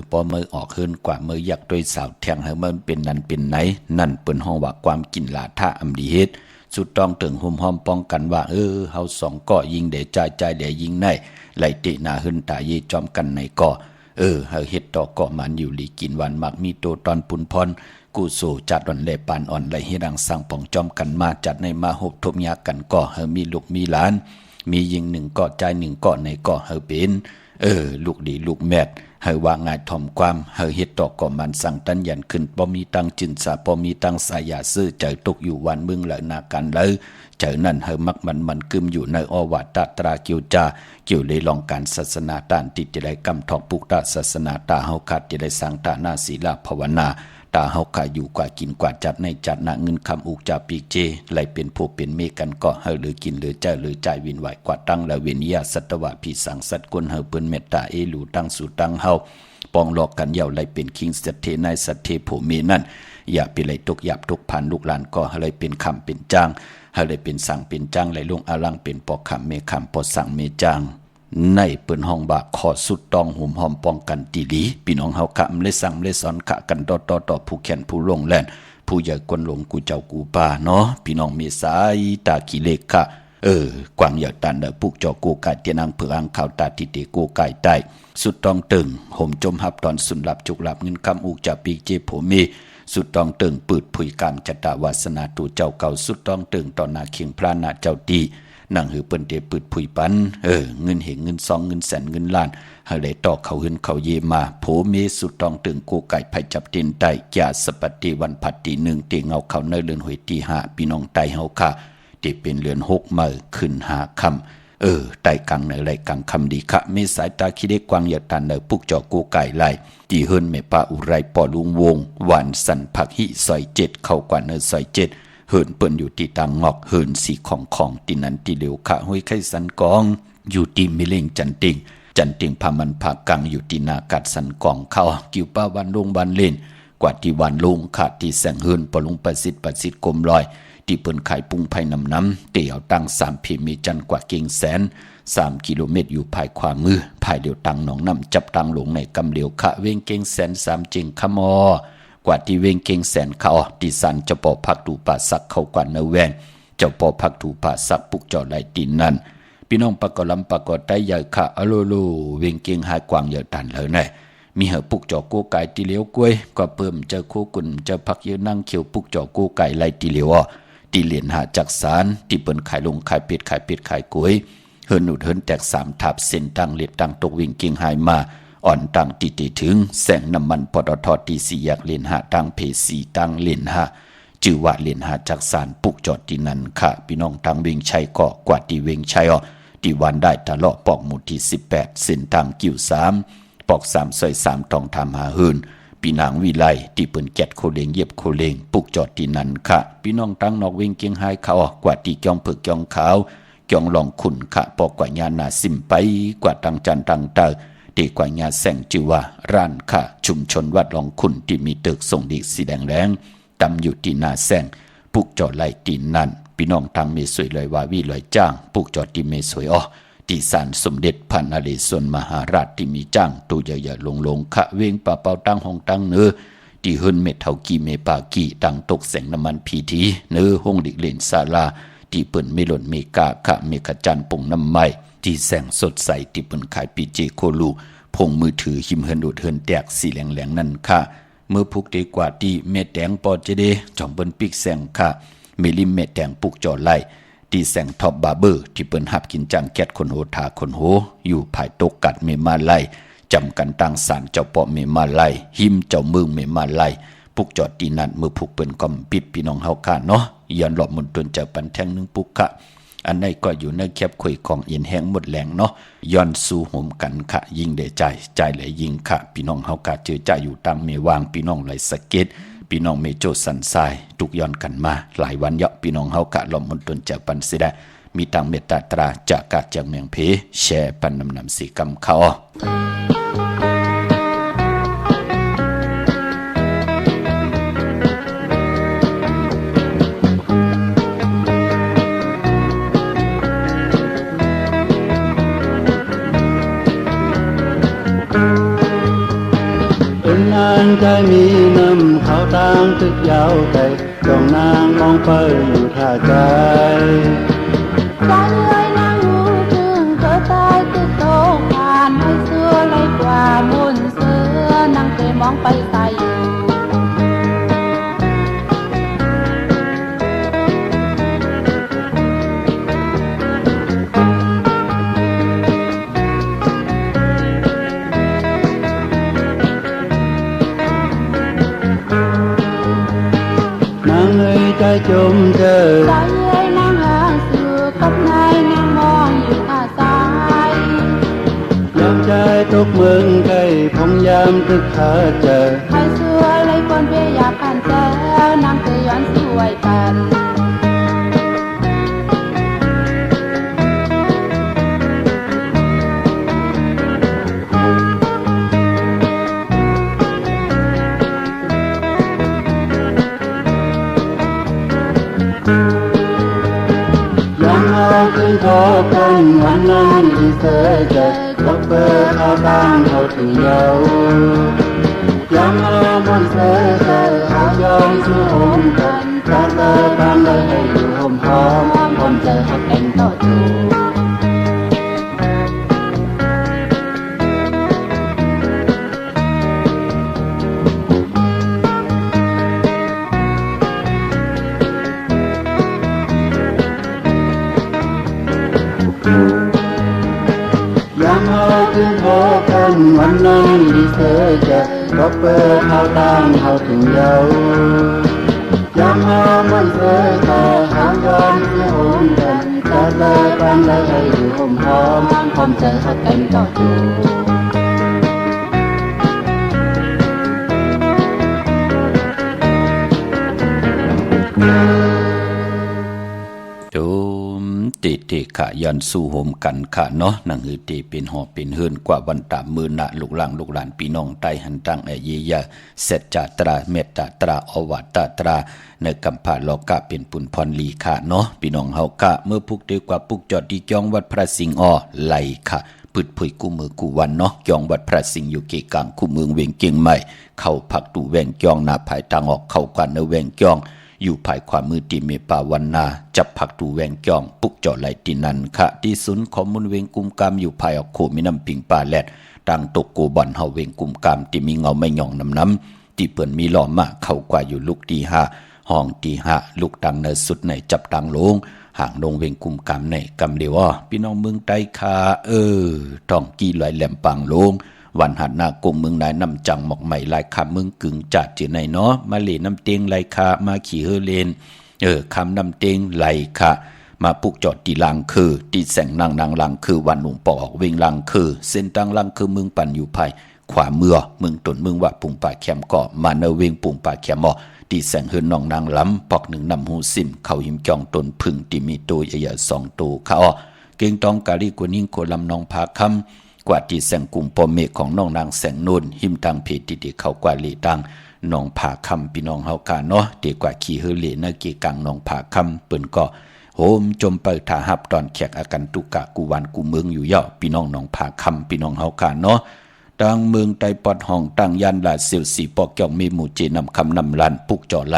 พอมือออกขึ้นกว่ามือยักด้วยสาวแทงให้มันเป็นนั้นเป็นไหนนั่นเปิ้นห้องว่าความกินลาท่าอำดีเฮ็ดสุดต้องถึงห่มห้อมป้องกันว่าเฮาสองก็ยิงเดใจเดยิงในไหลเตะหน้าหึนตาเยจอมกันในก็เฮาเฮ็ดต่อก็มันอยู่ลีกินวันมักมีโตตอนปุ่นพรกูโซจัดวันเล่ปานอ่อนไหลเฮดังสร้างป่องจอมกันมาจัดในมาหบทบยากันก็เฮามีลูกมีหลานมียิงหนึ่งก็ใจหนึ่งก็ในก็เฮาเป็นลูกดีลูกแมดเฮาว่าง่ายถ่อมความเฮาเฮ็ดต่อก็มันสั่งตันยันขึ้นบ่มีตังจินสาบ่มีตังสายาซื้อใจตกอยู่วันมึงละนากันเลยเจอนั่นเฮามักมันกึมอยู่ในอวาตตราเกี่ยวจาเกี่ยวเลยลองการศาสนาต้านติดจะได้กำทอกปุกตาศาสนาตาเฮาคัดจะได้สร้างตาหน้าศีลภาวนาตาเฮากาอยู่กว่ากินกว่าจัดในจัดหน้าเงินคำอุกจาปีกเจไหลเป็นผู้เป็นเมกันก็เฮาหรือกินหรือเจ้าหรือใจวินไหวกว่าตั้งและเวียนยาสัตวะผีสังสัตว์คนเฮาเปิ้นเมตตาหลูตั้งสู่ตั้งเฮาปองหลอกกันเย่าไหลเป็นคิงสัตเทในสัตเทผู้มีนั่นอย่าไปไหลตกหยาบตกผ่านลูกหลานก็เฮาเลยเป็นคำเป็นจ้างเฮาเลยเป็นสั่งเป็นจ้างไหลลงอาลังเป็นปอกคำเมคำปอสั่งเมจ้างในเปิ้นห้องบาขอสุดต้องหุ่มหอมป้องกันตีดีพี่น้องเฮากะเลยสั่งเลยสอนกะกันต่อผู้แขนผู้ลงแล่นผู้ใหญ่กวนหลงกูเจ้ากูป่าเนาะพี่น้องเมสายตาขี้เล็กค่ะกวางอย่าตันเด้อปุกจอกูกายเตียนางเผืออังข่าวตาติเตกูกายใต้สุดต้องตึงห่มจมหับตอนสุนหลับจุกหลับเงินคำอุกจะปีกเจผมมีสุดต้องตึงปืดผุยกามจตาวาสนาตูเจ้าเก่าสุดต้องตึงต่อหน้าเคียงพระนาเจ้าตีนั่งหือเปิ้นเตปืดผุยปันเงินเหงเงิน2เงินแสนเงินล้านเฮาได้ต่อเขาหึนเขาเยมาโผเมสุดต้องตึงกูไก่ไผจับตินไตแก่สปฏิวันพัดตี1ตีเงาเขาในเรือนหวยตี5พี่น้องไตเฮาค่ะที่เป็นเรือน6มื้อขึ้น5ค่ำไตกลางในไรกลางคำดีค่ะเมสายตาคิดได้กวางอย่าตันเนอปุกจอกูไก่ไล่ตีเฮินเมปาอุไรปอลุงวงหวานสันผักหิซอย7เข้ากว่าเนอซอย7เหินเปิ้นอยู่ที่ตางงอกเหินสีของตีนันตีเหลวค่ะห้วยไข่สันกองอยู่ที่มิเลงจันติงพามันผากังอยู่ที่นากัดสันกองเข้ากิ่วป้าวันลงบันเล่นกว่าที่วันลงขาดที่แสงเหินปลุงประสิทธิ์กลมลอยที่เปิ้นขายปุ้งไผ่น้ำเตี่ยวตั้ง3เพมีจันกว่าเก่งแสน3กิโลเมตรอยู่ภายขวามือภายเดียวตังหนองน้ำจับตังหลงในกำเหลียวขะเวงเก่งแสน3จิงขมอกว่าที่เวงเก่งแสนเขาที่สันเจ้าปอพักดูป่าสักเข้ากว่าเนแวนเจ้าปอพักดูป่าสักปุกจอไหลตีนนั่นพี่น้องปะกอลำปะกอไตใหญ่ขะอโลโลเวงเก่งหายกวางใหญ่ตันเลยแน่มีเหอปุกจอกูไก่ตีเหลียวกล้วยก็เพิ่มเจอคู่กุนเจอพักเยอะนั่งเขียวปุกจอกูไก่ไหลตีเหลียวตีเหรียญหาจักสารที่เปิ้นขายลงขายเป็ดขายกล้วยเฮินหนุดเฮินแตก3ทับเส้นตั้งเล็ดตั้งตกวิ่งเก่งหายมาอ่อนตั้งติถึงแสงน้ำมันปตทตี4แยกเหรียญหาตั้งเพสีตั้งเหรียญหาจื่อว่าเหรียญหาจักสารปุกจอดที่นั่นค่ะพี่น้องทางเวงชัยก็กว่าที่เวงชัยที่วันได้ตะเลาะปอกหมู่ที่18เส้นทางกิ่ว3ปอก3ซอย3ต้องทำหาหืนพี่นางวิไลที่เปิ้นแกดโคเลงเย็บโคเลงปุกจอดที่นั่นค่ะพี่น้องทางนอกเวงเกียงไฮเขากว่าที่จ้องเผือกจ้องขาวจ้องลองขุนค่ะปอกกว่าญาณาซิมไปกว่าตังจันตังเตอตีกว่าญาแสงจือว่าร้านค่ะชุมชนวัดลองขุนที่มีตึกส่งดีสีแดงแรงตำอยู่ที่นาแสงปุกจอดไหลตีนนั่นพี่น้องทางเมสวยลอยว่าวิลอยจ้างปุกจอดที่เมสวยที่ศาลสมเด็จพระนเรศวรมหาราชที่มีจ้างตัวใหญ่ๆลงขะเวงป่าเป่าตั้งห้องตั้งเนื้อที่เฮินเม็ดเท่ากีเมปากีตั้งตกแสงน้ำมันพีทีเนื้อห้องหลีกเล่นศาลาที่เปิ้นเมลอนเมกาขะเมขจันปงน้ำไม้ที่แสงสดใสที่เปิ้นขายปีเจโคลูพงมือถือหิมเฮินดูดเฮินแตกสีแหลงๆนั่นค่ะเมื่อพุกดีกว่าที่เมแตงปอเจเดจ่องเปิ้นปิกแสงค่ะเมลิมเมแตงปุกจอไล่ที่แสงท็อปบาร์เบอร์ที่เปิ้นหับกินจังแก๊ดคนโหทาคนโหอยู่ภายตกกัดเมมาไล่จำกันตั้งศาลเจ้าปอเมมาไล่หิมเจ้าเมืองเมมาไล่ปุกจอดที่นั่นมือพุกเปิ้นกอมปิดพี่น้องเฮาค่ะเนาะย้อนหลอบมนตนเจ้าปันแท่งนึงปุกค่ะ อันนี้ก็อยู่ในแคบคุยของเอียนแห้งหมดแหลงเนาะย้อนสู่โหมกันค่ะยิงเดใจไหลยิงค่ะพี่น้องเฮากะเจอใจอยู่ตังเมวางพี่น้องไหลสะเก็ดพี่น้องเมโจสันทรายทุกย้อนกันมาหลายวันเยาะพี่น้องเฮากะลอมมนตนจากปันสิได้มีตังเมตตาตราจากกาจากเมืองเพแชร์ปันนำสีกำเขานางใจมีน้ำเขาต่างตึกยาวไกลจ้องนางมองไปอยู่ท่าใจใจเอ้ยนางหูถึงเธอตายตึกโตผ่านให้เสื้อไหลกว่ามุนเสือนางเคยมองไปใส่อยู่ใจจมเจอใจเอ้ยนางหางสื่อกับนายนางมองอยู่อาศัยยามใจตกเมืองไกลพงยามตึกขาเจอให้เสื้อไหลคนเพียอยากผ่านเจอนางเคยย้อนสวยกันขึ้นโทกันวันนั้นที่เธอเจอก็เปิดเอาบ้างเขาถึงเยายังเอาบนเธอเอายอมสู้หอมกันแต่เธอตามเลยให้อยู่หอมหอมผมเจอหักเองต่อจูยังเอาขึ้นโทกันวันนั้นที่เธอเจอก็เปิดเขาตามเขาถึงเยายังเอามันเธอหางยอมเสียหอมกันแต่เลยฟังเลยให้อยู่หอมหอมผมเจอหักกันต่อจูติขะยันสู้โหมกันขะเนาะหนังหือตีเป็นหอเป็นเฮือนกว่าวันตามมือหนะลูกหลานพี่น้องใต้หันตั้งเยียเสจจาตราเมตตาตราอวัตตราในกัมพาโลกะเป็นปุนพรลีขะเนาะพี่น้องเฮากะเมื่อพุกดีกว่าปุกจอดที่จองวัดพระสิงห์ไหลค่ะพืดผุยกูมือกูวันเนาะจองวัดพระสิงห์อยู่เกกลางคู่เมืองเวียงเกียงใหม่เข้าพักตูแวงจองหน้าภายทางออกเข้ากว่าในแวงจองอยู่ภายความมือตีเมปาวันนาจับผักตูแวงจองปุกเจาะไหลตินันค่ะที่ศูนย์ข้อมูลเวงกุมกามอยู่ภายออกโคมีน้ำปิงปลาแลดดังตกโกบอนเฮาเวงกุมกามที่มีเงาไม่หย่องน้ำที่เปิ่นมีหล่อมาเข้ากว่าอยู่ลูกตีห้าห้องตีห้าลูกดังในสุดในจับดังลงห่างลงเวงกุมกามในกำเดียวพี่น้องเมืองใต้คาต้องกี่ลอยแหลมปังลงวันหัดหน้ากงเมืองนายน้ำจังหมอกใหม่ลายคาเมืองกึ่งจัดเจในเนาะมาเลน้ำเตียงลายคามาขี่เฮเลนคำน้ำเตียงลายคามาปุกจอดตีลังคือตีแสงนางลังคือวันหนุ่มปอกเวงลังคือเส้นตังลังคือเมืองปั่นอยู่ภายขวาเมืองตนเมืองว่าปุ่งป่าแคมเกาะมาเนเวงปุ่งป่าแคมตีแสงเฮือนนองนางล้ำปอกหนึ่งนำหูซิมเขาหิมจองตนพึ่งตีมีตัวใหญ่ๆ2 ตัวเขาเก่งตองกาลีกวนิ่งโคลำนองพาคำกว่าที่แสงกลุ่มปอเมฆของน้องนางแสงนุ่นหิมตังเพจติเขากว่าลีตังน้องผาคำพี่น้องเฮากาเนาะดีกว่าขี่เฮเลนะกีกังน้องผาคำเปิ้นก็โหมจมเปิดถาหับตอนแขกอากันตุกะกูวันกูเมืองอยู่เยาะพี่น้องน้องผาคำพี่น้องเฮากาเนาะดังเมืองไตปอดห้องตั้งยันลาเสียวสีปอกเกี่ยวมีหมู่เจนำคำนำลันปุกจ่อไหล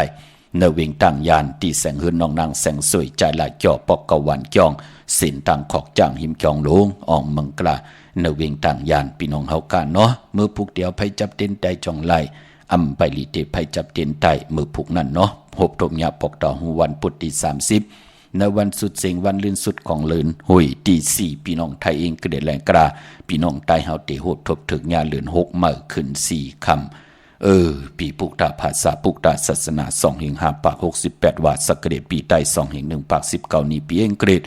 เนเวงตั้งยานตีแสงเฮือนน้องนางแสงสวยใจละจ่อปอกกะวันจ่องเส้นตังขอกจางหิมจองลงอ่องมังกลาเนเวงต่างยานพี่น้องเฮากาเนาะเมื่อผูกเดียวไผจับเต้นไตจองไหลอำไปลีเตไผจับเต้นไตมือผูกนั่นเนาะหบตกหยาปอกต่อหูวันพุธที่30ในวันสุดเสียงวันลื่นสุดของเลินหุยตี4พี่น้องไทยเองกระเดแรงกราพี่น้องใต้เฮาเตโหดทบถึงยาเลิน6มื้อขึ้น4คำปีปุกตาภาษาปุกตาศาสนา2 5 ปาก 68 วาสักเกรดปีใต้2 1 ปาก 19นี้ปีเองเกรด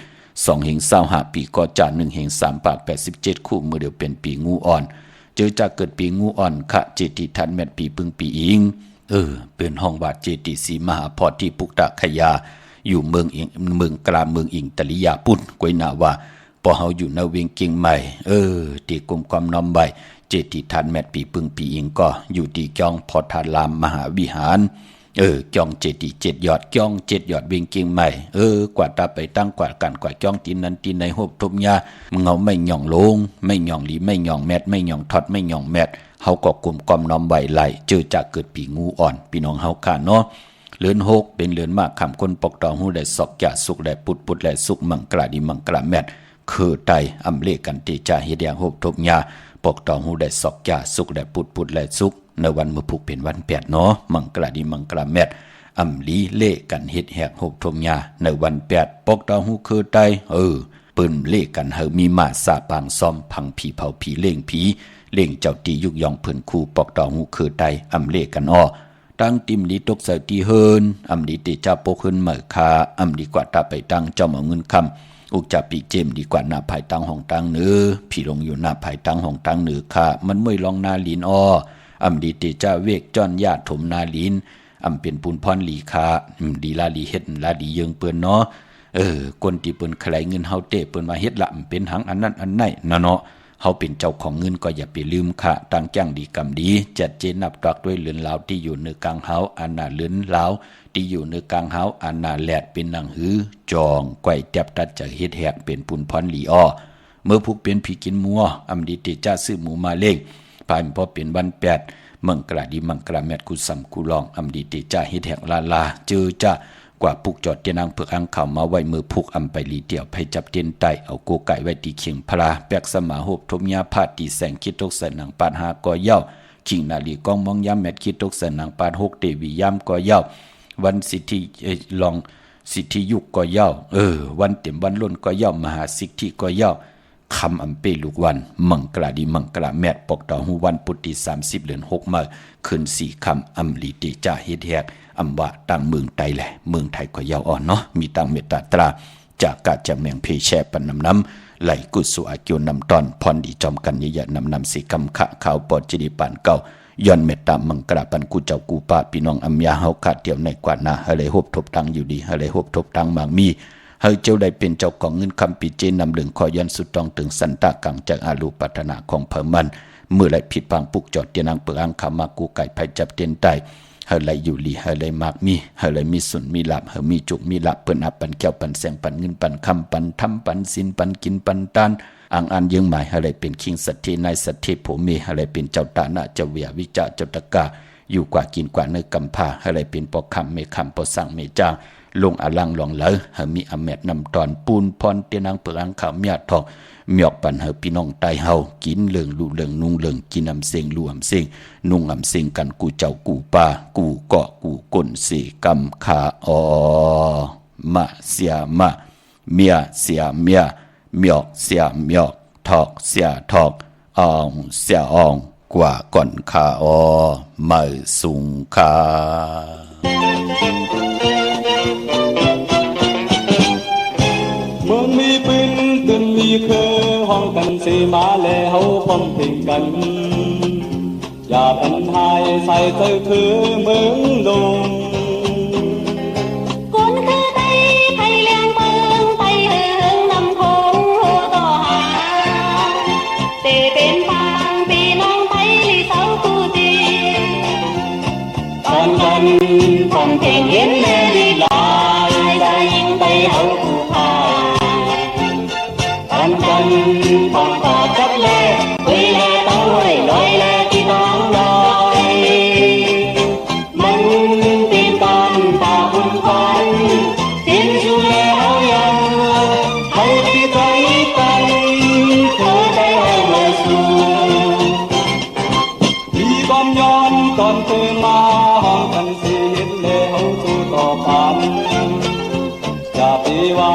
2/25ปีก็จ่า1/387คู่มือเดียวเป็นปีงูอ่อนเจอจากเกิดปีงูอ่อนคะเจติทันแมตปีปึงปีอิงเป็นห้องบาดเจติสีมหาพรที่ปุกตะขยาอยู่เมืองกลางเมืองอิงตะลิยาปุ่นกวยนาว่าพอเฮาอยู่ในเวียงเกียงใหม่ตีกลมความน้อมใบเจติทันแมตปีปึงปีอิงก็อยู่ที่จองพอทารามมหาวิหารจ้องเจดี7ยอดจ้อง7ยอดเวียงเกียงใหม่กว่าตาไปตั้งกว่ากันกว่าจ้องตีนนั้นตีนในหบทมยามึงเอาไม่หย่องลงไม่หย่องหลีไม่หย่องแมทไม่หย่องทอดไม่หย่องแมทเฮาก็กลุ่มกอมน้อมใบไหลเจอจากเกิดปีงูอ่อนพี่น้องเฮาค่ะเนาะเลือน6เป็นเลือนมากคำคนปกตองหูได้สอกยาสุกได้ปุดและสุกมังกราดีมังกราแมทคือไตอำเลกันติจาเฮ็ดอย่างหบทมยาปกตองหูได้สอกยาสุกได้ปุดและสุกในวันมื้อพุกเป็นวัน8เนาะมังกราดีมังกราแมทอำลีเล่กันเฮ็ดแหกหกทมยาในวัน8ปกตองหูคือไตปืนเล่กันเฮามีมาสาปางซ่อมพังผีเผาผีเล่งผีเล่งเจ้าตียุกยองเพิ่นคู่ปอกตองหูคือไตอำเล่กันอ้อตั้งติมลีตกใส่ตีเฮินอำลีติจ้าโปขึ้นเหมือคาอำดีกว่าตาไปตั้งเจ้าเอาเงินคำอุกจับปีเจมดีกว่าหน้าภายตั้งห้องตั้งเนื้อพี่ลงอยู่หน้าภายตั้งห้องตั้งเนื้อค่ะมันไม่ลองนาลีนอ้ออำดีติจ้าเวกจ้อนญาติถมนาลีนอำเป็นปูนพรลีคาดีลาลีเฮ็ดลาดีเยิงเปิ้นเนาะคนที่เปิ้นไขเงินเฮาเตะเปิ้นมาเฮ็ดละเป็นหังอันนั้นอันไหนเนาะเฮาเป็นเจ้าของเงินก็อย่าไปลืมค่ะตั้งจ้างดีกำดีจัดเจนนับตักด้วยเหลือนลาวที่อยู่เนื้อกลางเฮาอันน่ะเหลือนลาวที่อยู่เนื้อกลางเฮาอันน่ะแลดเป็นหนังหือจองไกวแตบตัดจากเฮ็ดแหกเป็นปูนพรลีอ้อเมื่อพุกเป็นผีกินมัวอำดีติจ้าซื้อหมูมาเล่งภายพอเป็นวัน8มังกราดีมังกราแมทกุสัมกุลองอำดีติจ้าเฮ็ดแหกลาเจอจ้ากว่าปุกจอดเตียนางเผือกอังเข้ามาไว้มือพุกอำไปลีเดียวไปจับเตียนไตเอาโกไก่ไว้ตีเขียงพลาแปกสมาหบทมยาพาดตีแสงคิดตกใส่หนังปาดหาก่อเย้าขิงนาลีกองมองยามแมทคิดตกใส่หนังปาด6เตวียามก่อเย้าวันสิทธิลองสิทธิยุคก่อเย้าวันเต็มวันล้นก่อเย้ามหาสิทธิก่อเย้าคำอำเปลูกวันมังกราดีมังกราแมทปกต่อหูวันปุติ30เดือน6มาคืน4คำอำลีติจ้าเฮ็ดแหกอำว่าตั้งเมืองไทยแหละเมืองไทยก็ยาวอ่อนเนาะมีตั้งเมตตาตราจากกาจะเมืองเพแช่ปันน้ำไหลกุสุอากิวนำตอนพรดีจอมกันยะนำสีกำขะขาวปอดจิริปานเก่าย้อนเมตตามังกราปันกูเจ้ากูป้าพี่น้องอำยาเฮาขาดเดียวในกว่านาเฮเลยฮบทบตังอยู่ดีเฮเลยฮบทบตังบางมีเฮาเจ้าได้เป็นเจ้าของเงินคำปีเจนำเหลืองขอยันสุดต้องถึงสันตากังจากอาลูปัฒนาของเพิ่มมันเมื่อไรผิดพังปุกจอดเตียนางเปลืองขามากูไก่ไผจับเตียนไตเฮาเลยอยู่ลีเฮาเลยมากมีเฮาเลยมีสุนมีลาบเฮามีจุกมีละเปิ้นอับปันแก้วปันแสงปันเงินปันคำปันทำปันสินปันกินปันตานอ่างอันยังหมายเฮาเลยเป็นคิงสัตถินายสัตถิโผเมเฮาเลยเป็นเจ้าตานะเจ้าเวียวิจาเจ้าตะกาอยู่กว่ากินกว่าเนื้อกำพาเฮาเลยเป็นปอคำเมคำปอสั่งเมจางลงอลังหลองเหลอเฮามีอเมดนำตอนปูนพรเตียนางเปลืองขาวเมียทองเมียกปันเฮาพี่น้องไตเฮากินเรื่องลู่เรื่องนุ่งเรื่องกินอำเสงลู่อำเสงนุ่งอำเสงกันกูเจ้ากูป้ากูเกาะกูก้นเสกำขาอมาเสียมาเมียเสียเมียเมียกเสียเมียกทอกเสียทอกอ่องเสียอ่องกว่าก่อนขาไม่สูงขาเมืองมีปืนตึนมีเคอห้องกันสีมาแลเฮาพร้อมเพลงกันอย่าพันหายใส่เธอคือเมืองดงคนคือไทยไทยเลี้ยงเมืองไทยเฮืองนำคงหัวต่อหาเตเป็นบางพี่น้องไทยลีเสาคู่จีตอนกันฟังเพลงเห็นแม่ลีลายใจยิ่งไปเฮาคู่พาตอนกันฟังต่อจับแลคุยแลต้องห้วยลอยแลที่น้องลอยมันตีนตอนตาคุณฟันสิ้นชูแลเฮายังเฮาที่ใจกันเธอได้ให้มาสู่มีบอมย้อนตอนเธอมาห้องกันสีเห็นแลเฮาสู้ต่อกันอย่าไปว่า